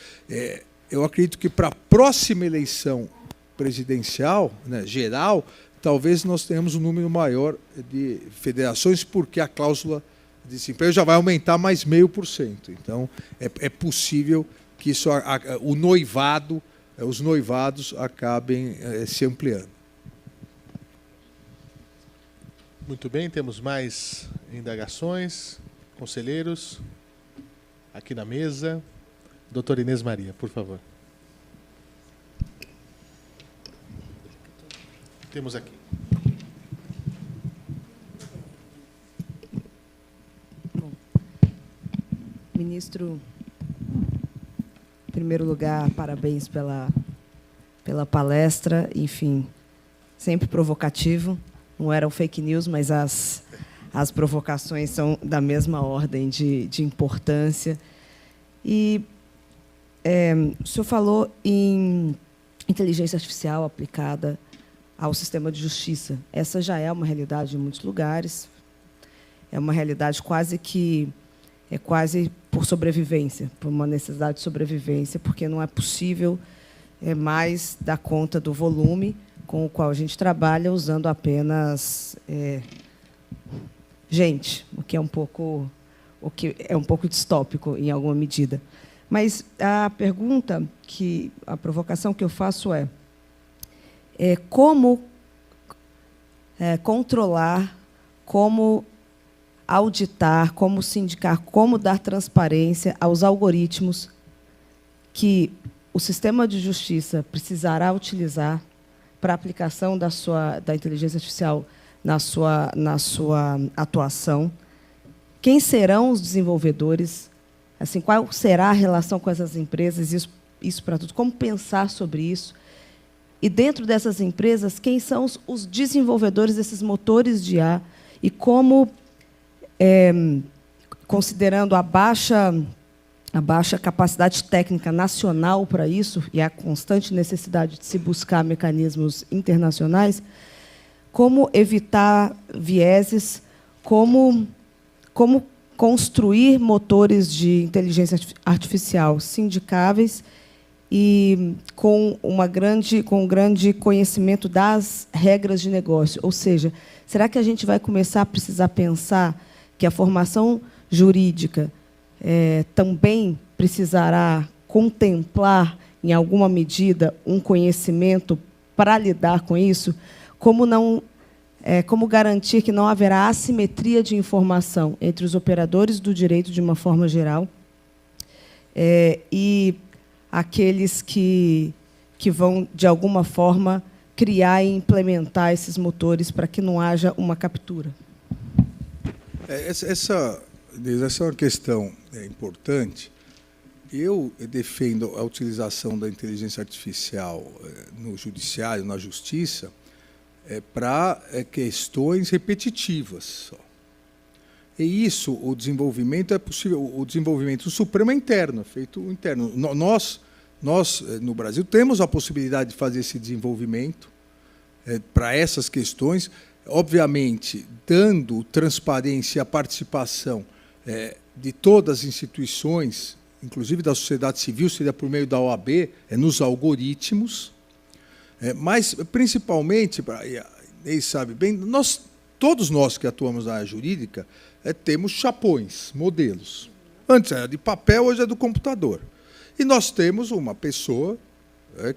Eu acredito que para a próxima eleição presidencial, geral, talvez nós tenhamos um número maior de federações, porque a cláusula de desempenho já vai aumentar mais 0,5%. Então, é possível que isso, o noivado, os noivados acabem se ampliando. Muito bem, temos mais indagações. Conselheiros, aqui na mesa. Doutora Inês Maria, por favor. Temos aqui. Bom, ministro, em primeiro lugar, parabéns pela palestra, enfim, sempre provocativo. Não eram fake news, mas as provocações são da mesma ordem de importância. E o senhor falou em inteligência artificial aplicada ao sistema de justiça. Essa já é uma realidade em muitos lugares. É uma realidade quase por sobrevivência, por uma necessidade de sobrevivência, porque não é possível mais dar conta do volume com o qual a gente trabalha usando apenas gente, o que é um pouco distópico em alguma medida. Mas a provocação que eu faço é como controlar, como auditar, como sindicar, como dar transparência aos algoritmos que o sistema de justiça precisará utilizar para a aplicação da inteligência artificial na sua atuação. Quem serão os desenvolvedores? Assim, qual será a relação com essas empresas? Isso isso para tudo, como pensar sobre isso. E, dentro dessas empresas, quem são os desenvolvedores desses motores de IA e como, considerando a baixa capacidade técnica nacional para isso e a constante necessidade de se buscar mecanismos internacionais, como evitar vieses, como construir motores de inteligência artificial sindicáveis e com um grande conhecimento das regras de negócio. Ou seja, será que a gente vai começar a precisar pensar que a formação jurídica também precisará contemplar, em alguma medida, um conhecimento para lidar com isso? Como garantir que não haverá assimetria de informação entre os operadores do direito, de uma forma geral, e aqueles que vão, de alguma forma, criar e implementar esses motores para que não haja uma captura? Essa é uma questão importante. Eu defendo a utilização da inteligência artificial no judiciário, na justiça, para questões repetitivas só. E isso, o desenvolvimento é possível. O desenvolvimento do Supremo é interno, é feito interno. Nós, no Brasil, temos a possibilidade de fazer esse desenvolvimento para essas questões, obviamente, dando transparência e a participação de todas as instituições, inclusive da sociedade civil, seria por meio da OAB, nos algoritmos, mas, principalmente, eles sabem bem, todos nós que atuamos na área jurídica temos chapões, modelos. Antes era de papel, hoje é do computador. E nós temos uma pessoa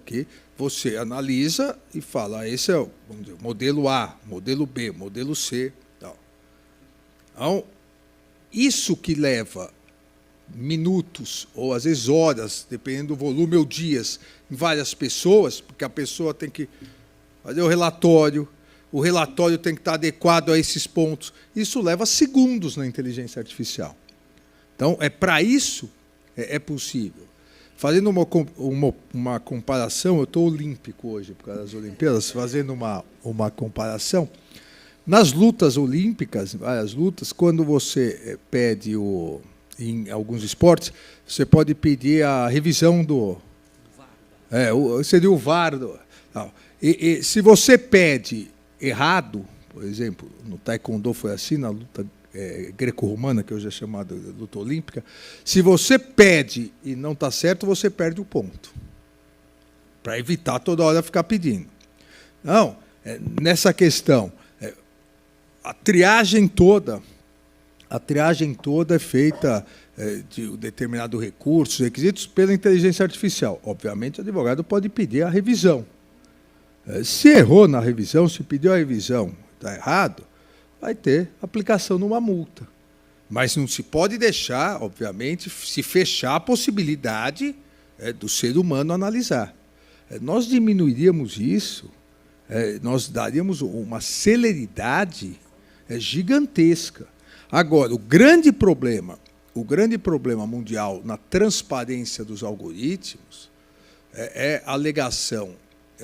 que você analisa e fala, esse é o modelo A, modelo B, modelo C. Tal. Então, isso que leva minutos, ou às vezes horas, dependendo do volume, ou dias, em várias pessoas, porque a pessoa tem que fazer o relatório tem que estar adequado a esses pontos. Isso leva segundos na inteligência artificial. Então, para isso, é possível. Fazendo uma comparação, eu estou olímpico hoje, por causa das Olimpíadas, fazendo uma comparação, nas lutas olímpicas, várias lutas, quando você pede em alguns esportes, você pode pedir a revisão do... seria o VAR. E se você pede errado, por exemplo, no taekwondo foi assim, na luta greco-romana, que hoje é chamada luta olímpica, se você pede e não está certo, você perde o ponto. Para evitar toda hora ficar pedindo. Não, nessa questão, a triagem toda é feita de um determinado recurso, requisitos, pela inteligência artificial. Obviamente, o advogado pode pedir a revisão. Se errou na revisão, se pediu a revisão, está errado, vai ter aplicação numa multa. Mas não se pode deixar, obviamente, se fechar a possibilidade do ser humano analisar. Nós diminuiríamos isso, nós daríamos uma celeridade gigantesca. Agora, o grande problema mundial na transparência dos algoritmos é a alegação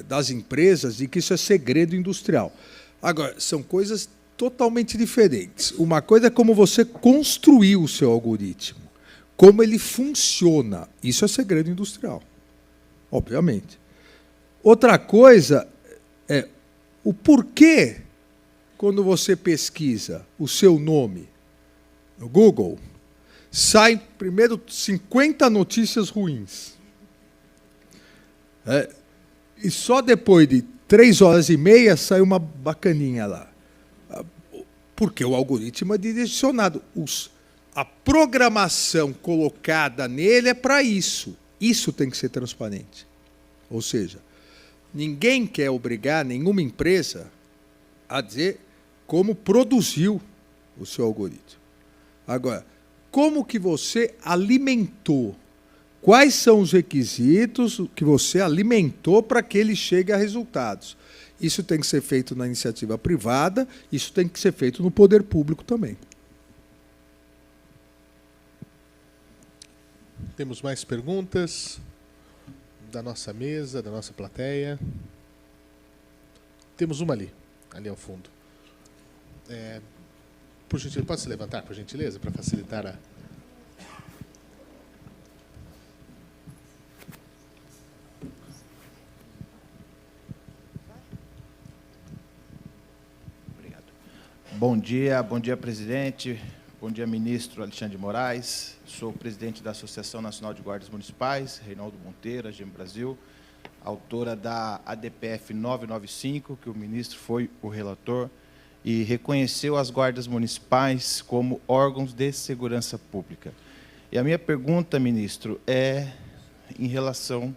das empresas de que isso é segredo industrial. Agora, são coisas totalmente diferentes. Uma coisa é como você construiu o seu algoritmo, como ele funciona. Isso é segredo industrial, obviamente. Outra coisa é o porquê, quando você pesquisa o seu nome no Google, saem primeiro 50 notícias ruins. E só depois de 3 horas e meia sai uma bacaninha lá. Porque o algoritmo é direcionado. A programação colocada nele é para isso. Isso tem que ser transparente. Ou seja, ninguém quer obrigar nenhuma empresa a dizer como produziu o seu algoritmo. Agora, como que você alimentou? Quais são os requisitos que você alimentou para que ele chegue a resultados? Isso tem que ser feito na iniciativa privada, isso tem que ser feito no poder público também. Temos mais perguntas? da nossa mesa, da nossa plateia? Temos uma ali ao fundo. Por gentileza, pode se levantar, por gentileza, para facilitar a... Obrigado. Bom dia, presidente. Bom dia, ministro Alexandre de Moraes. Sou presidente da Associação Nacional de Guardas Municipais, Reinaldo Monteiro, AGM Brasil, autora da ADPF 995, que o ministro foi o relator, e reconheceu as guardas municipais como órgãos de segurança pública. E a minha pergunta, ministro, é em relação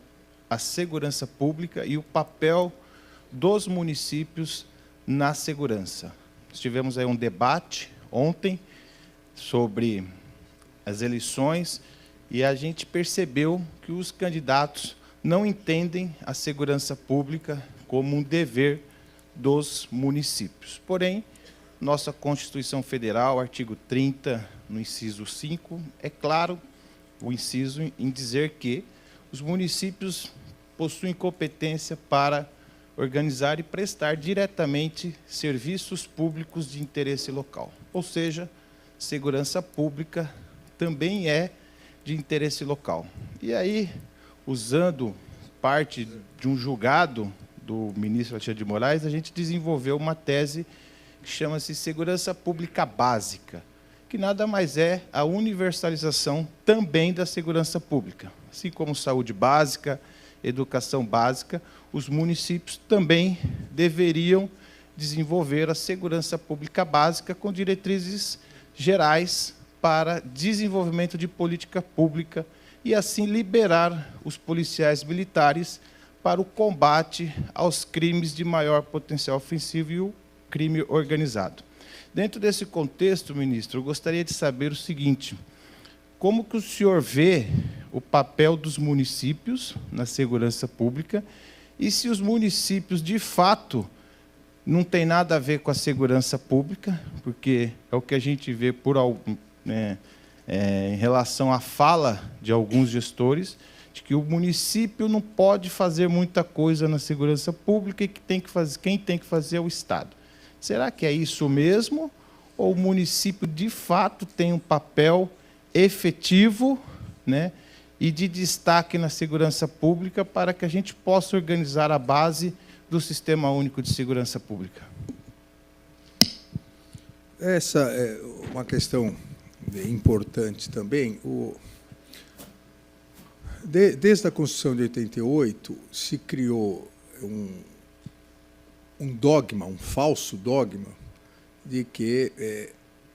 à segurança pública e o papel dos municípios na segurança. Nós tivemos aí um debate ontem sobre as eleições e a gente percebeu que os candidatos não entendem a segurança pública como um dever dos municípios. Porém, nossa Constituição Federal, artigo 30, no inciso 5, é claro o inciso em dizer que os municípios possuem competência para organizar e prestar diretamente serviços públicos de interesse local. Ou seja, segurança pública também é de interesse local. E aí, usando parte de um julgado do ministro Alexandre de Moraes, a gente desenvolveu uma tese que chama-se Segurança Pública Básica, que nada mais é a universalização também da segurança pública. Assim como saúde básica, educação básica, os municípios também deveriam desenvolver a segurança pública básica com diretrizes gerais para desenvolvimento de política pública e, assim, liberar os policiais militares para o combate aos crimes de maior potencial ofensivo e o crime organizado. Dentro desse contexto, ministro, eu gostaria de saber o seguinte: como que o senhor vê o papel dos municípios na segurança pública e se os municípios, de fato, não tem nada a ver com a segurança pública, porque é o que a gente vê por em relação à fala de alguns gestores, de que o município não pode fazer muita coisa na segurança pública e que quem tem que fazer é o Estado. Será que é isso mesmo? Ou o município, de fato, tem um papel efetivo, né, e de destaque na segurança pública para que a gente possa organizar a base do Sistema Único de Segurança Pública? Essa é uma questão importante também. Desde a Constituição de 88, se criou um dogma, um falso dogma, de que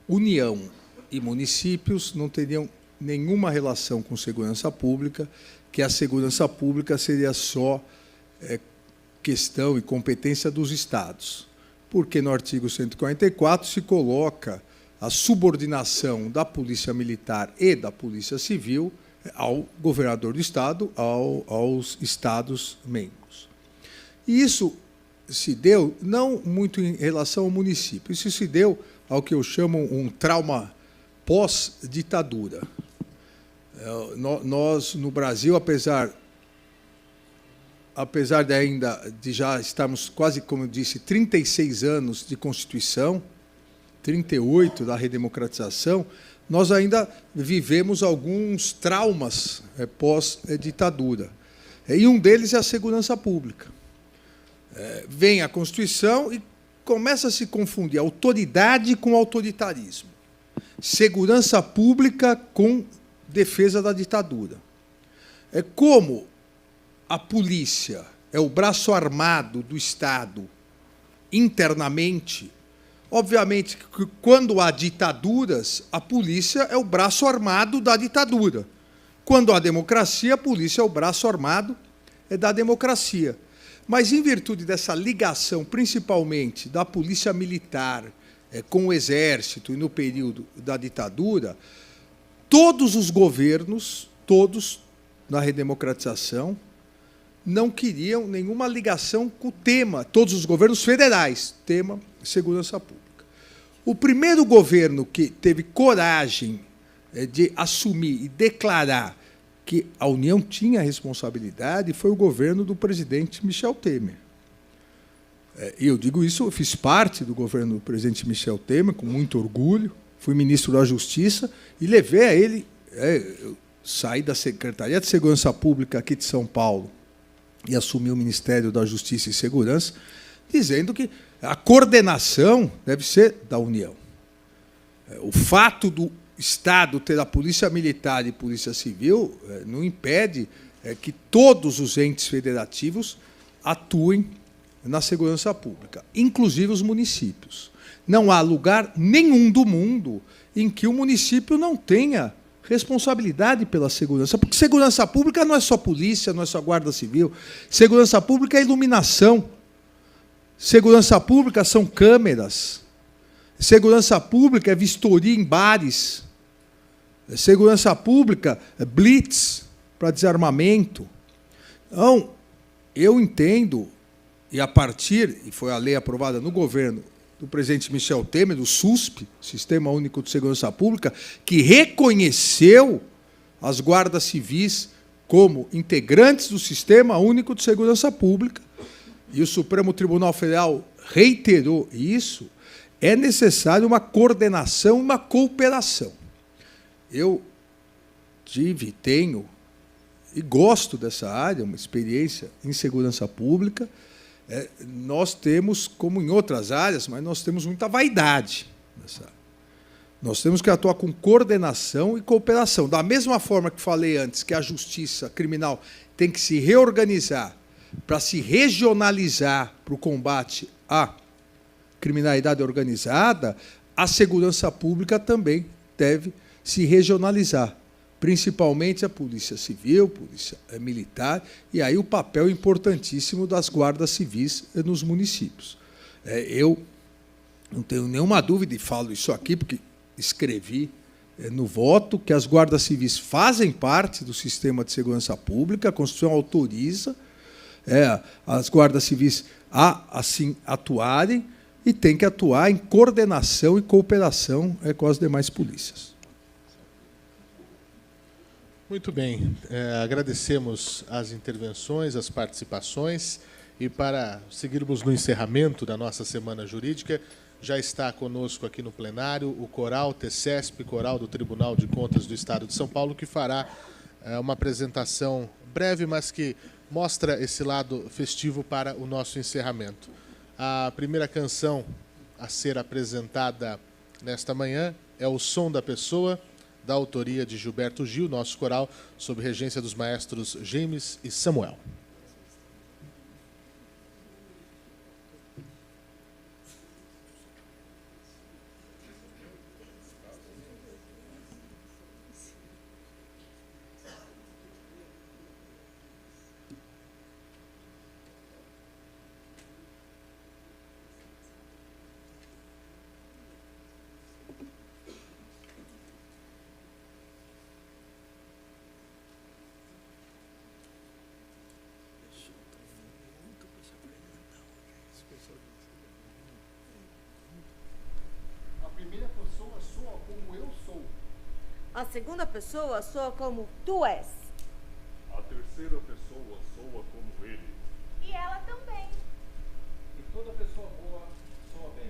União e municípios não teriam nenhuma relação com segurança pública, que a segurança pública seria só questão e competência dos Estados. Porque no artigo 144 se coloca a subordinação da Polícia Militar e da Polícia Civil ao governador do Estado, aos Estados-membros. E isso se deu não muito em relação ao município, isso se deu ao que eu chamo um trauma pós-ditadura. Nós, no Brasil, apesar de já estarmos quase, como eu disse, 36 anos de Constituição, 38 da redemocratização, nós ainda vivemos alguns traumas pós-ditadura. E um deles é a segurança pública. Vem a Constituição e começa a se confundir autoridade com autoritarismo, segurança pública com defesa da ditadura. É como a polícia é o braço armado do Estado internamente. Obviamente que quando há ditaduras, a polícia é o braço armado da ditadura. Quando há democracia, a polícia é o braço armado da democracia. Mas, em virtude dessa ligação, principalmente da polícia militar com o exército e no período da ditadura, todos os governos, todos na redemocratização, não queriam nenhuma ligação com o tema, todos os governos federais, tema segurança pública. O primeiro governo que teve coragem de assumir e declarar que a União tinha responsabilidade foi o governo do presidente Michel Temer. E eu digo isso, eu fiz parte do governo do presidente Michel Temer, com muito orgulho, fui ministro da Justiça e levei a ele... eu saí da Secretaria de Segurança Pública aqui de São Paulo e assumi o Ministério da Justiça e Segurança, dizendo que a coordenação deve ser da União. O fato do Estado ter a Polícia Militar e Polícia Civil não impede que todos os entes federativos atuem na segurança pública, inclusive os municípios. Não há lugar nenhum do mundo em que o município não tenha responsabilidade pela segurança, porque segurança pública não é só polícia, não é só guarda civil. Segurança pública é iluminação. Segurança pública são câmeras. Segurança pública é vistoria em bares. Segurança pública é blitz para desarmamento. Então, eu entendo, e foi a lei aprovada no governo do presidente Michel Temer, do SUSP, Sistema Único de Segurança Pública, que reconheceu as guardas civis como integrantes do Sistema Único de Segurança Pública, e o Supremo Tribunal Federal reiterou isso, é necessário uma coordenação, uma cooperação. Eu tenho e gosto dessa área, uma experiência em segurança pública. Nós temos, como em outras áreas, mas nós temos muita vaidade nessa área. Nós temos que atuar com coordenação e cooperação. Da mesma forma que falei antes, que a justiça criminal tem que se reorganizar para se regionalizar para o combate à criminalidade organizada, a segurança pública também deve se regionalizar, principalmente a Polícia Civil, Polícia Militar, e aí o papel importantíssimo das guardas civis nos municípios. Eu não tenho nenhuma dúvida, e falo isso aqui porque escrevi no voto, que as guardas civis fazem parte do sistema de segurança pública, a Constituição autoriza as guardas civis a, assim, atuarem, e tem que atuar em coordenação e cooperação com as demais polícias. Muito bem. Agradecemos as intervenções, as participações, e para seguirmos no encerramento da nossa Semana Jurídica, já está conosco aqui no plenário o Coral TCESP, Coral do Tribunal de Contas do Estado de São Paulo, que fará uma apresentação breve, mas que mostra esse lado festivo para o nosso encerramento. A primeira canção a ser apresentada nesta manhã é O Som da Pessoa, da autoria de Gilberto Gil, nosso coral, sob regência dos maestros James e Samuel. A segunda pessoa soa como tu és. A terceira pessoa soa como ele. E ela também. E toda pessoa boa soa bem.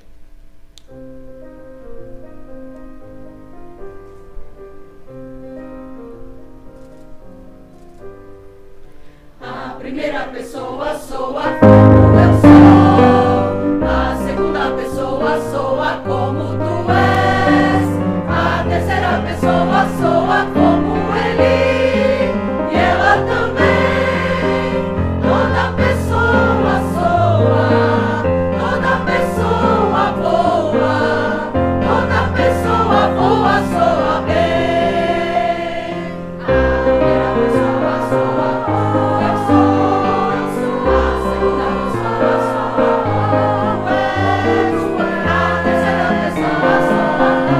A primeira pessoa soa como eu sou. A segunda pessoa soa como tu és. A terceira pessoa soa como ele, e ela também. Toda pessoa soa, toda pessoa voa, toda pessoa voa, soa bem. A primeira pessoa soa como eu sou, a segunda pessoa soa como tu és, a terceira pessoa soa como ele.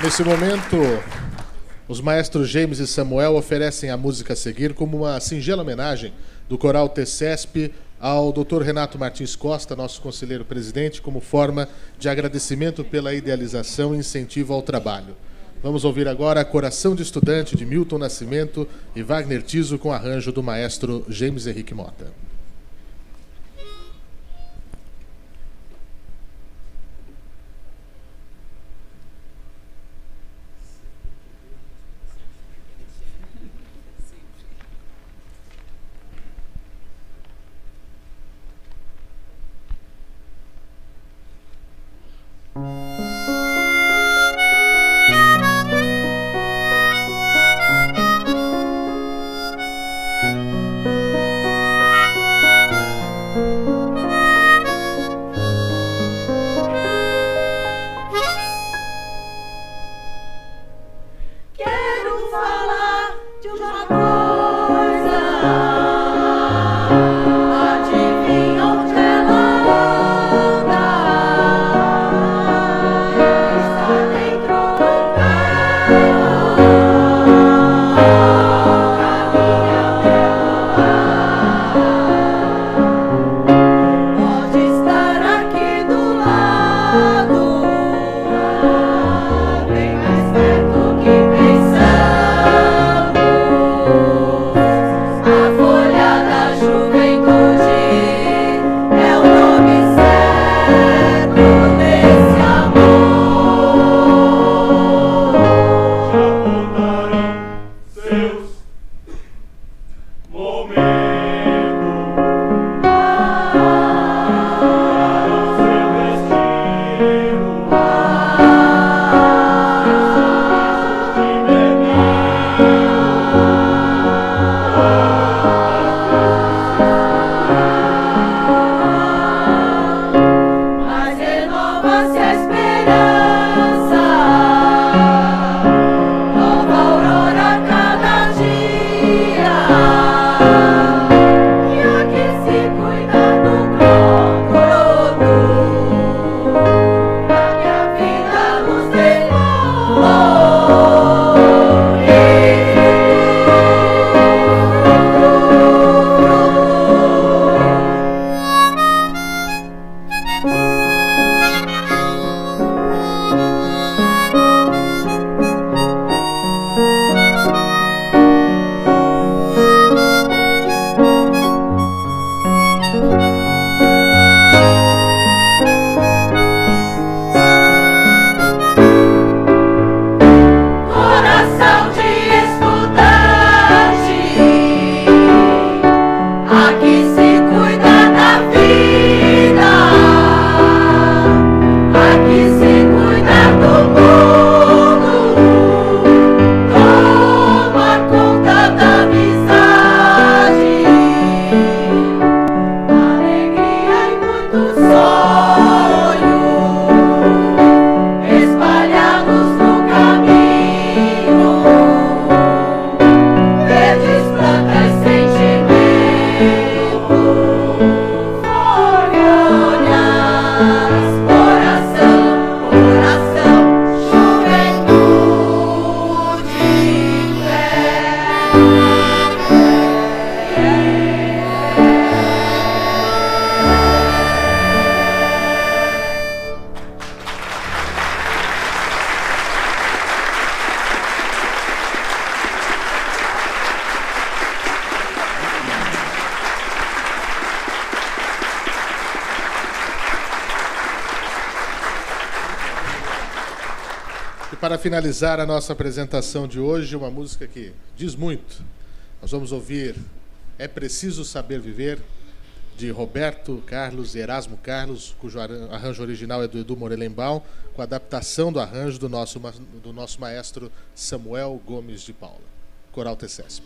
Nesse momento, os maestros James e Samuel oferecem a música a seguir como uma singela homenagem do Coral TCESP ao Dr. Renato Martins Costa, nosso conselheiro presidente, como forma de agradecimento pela idealização e incentivo ao trabalho. Vamos ouvir agora Coração de Estudante, de Milton Nascimento e Wagner Tiso, com arranjo do maestro James Henrique Mota. Quero falar de uma coisa. Adivinha onde ela anda? Está dentro do carro. Caminha pelo ar. Pode estar aqui do lado, bem mais perto que pensamos. A folha da juventude é o nome certo desse amor. Seus momentos seu destino Mas renova-se a esperança, nova aurora a cada dia. E aqui se cuida do broto, pra que a vida nos dê coração de estudante. Aqui se cuida da vida, aqui se cuida do mundo. Toma conta da amizade, alegria e muito sonho espalhados no caminho. Verdes plantas, sentimento, folhas, coração, coração, juventude, E para finalizar a nossa apresentação de hoje, uma música que diz muito. Nós vamos ouvir É Preciso Saber Viver, de Roberto Carlos e Erasmo Carlos, cujo arranjo original é do Edu Morelenbaum, com adaptação do arranjo do nosso maestro Samuel Gomes de Paula. Coral TCESP.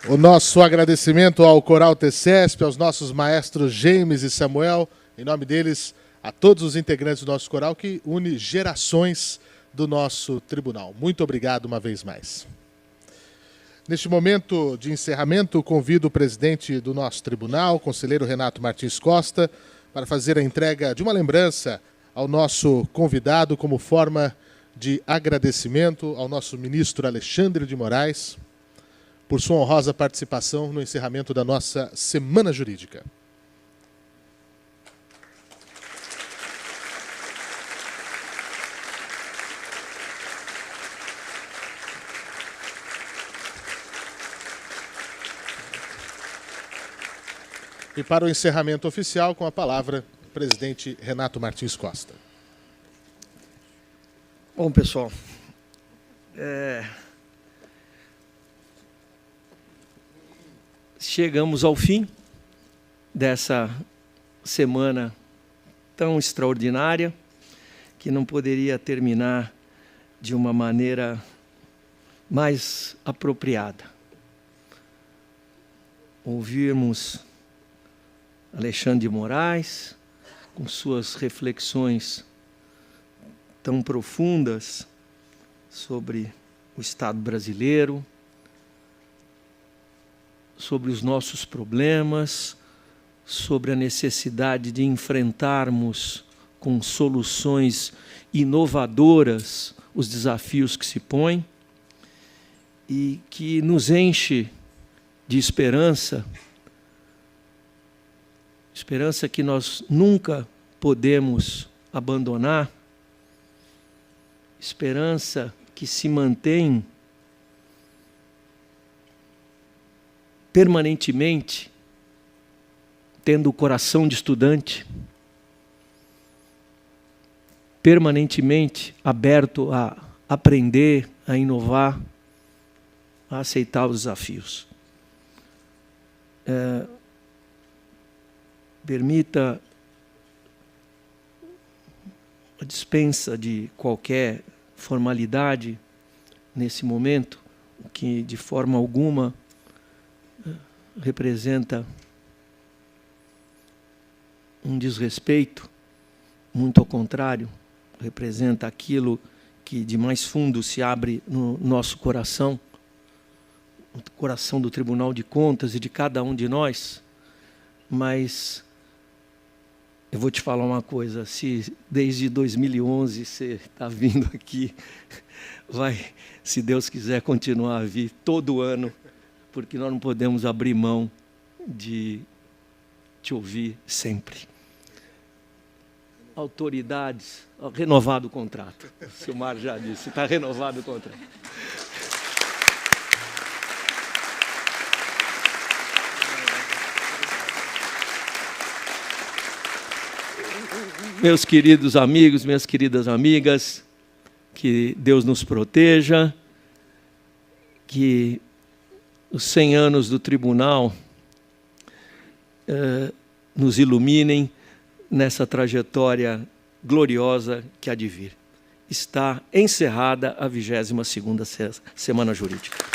O nosso agradecimento ao Coral TCESP, aos nossos maestros James e Samuel, em nome deles, a todos os integrantes do nosso coral que une gerações do nosso tribunal. Muito obrigado uma vez mais. Neste momento de encerramento, convido o presidente do nosso tribunal, o conselheiro Renato Martins Costa, para fazer a entrega de uma lembrança ao nosso convidado como forma de agradecimento ao nosso ministro Alexandre de Moraes por sua honrosa participação no encerramento da nossa Semana Jurídica. E para o encerramento oficial, com a palavra, o presidente Renato Martins Costa. Bom, pessoal, chegamos ao fim dessa semana tão extraordinária que não poderia terminar de uma maneira mais apropriada. Ouvirmos Alexandre de Moraes, com suas reflexões tão profundas sobre o Estado brasileiro, sobre os nossos problemas, sobre a necessidade de enfrentarmos com soluções inovadoras os desafios que se põem e que nos enche de esperança, esperança que nós nunca podemos abandonar, esperança que se mantém permanentemente tendo o coração de estudante, permanentemente aberto a aprender, a inovar, a aceitar os desafios. Permita a dispensa de qualquer formalidade nesse momento, o que de forma alguma representa um desrespeito, muito ao contrário, representa aquilo que de mais fundo se abre no nosso coração, no coração do Tribunal de Contas e de cada um de nós. Mas eu vou te falar uma coisa, se desde 2011 você está vindo aqui, vai, se Deus quiser, continuar a vir todo ano, porque nós não podemos abrir mão de te ouvir sempre. Autoridades, renovado o contrato. O Silmar já disse, está renovado o contrato. Meus queridos amigos, minhas queridas amigas, que Deus nos proteja, que os 100 anos do tribunal nos iluminem nessa trajetória gloriosa que há de vir. Está encerrada a 22ª Semana Jurídica.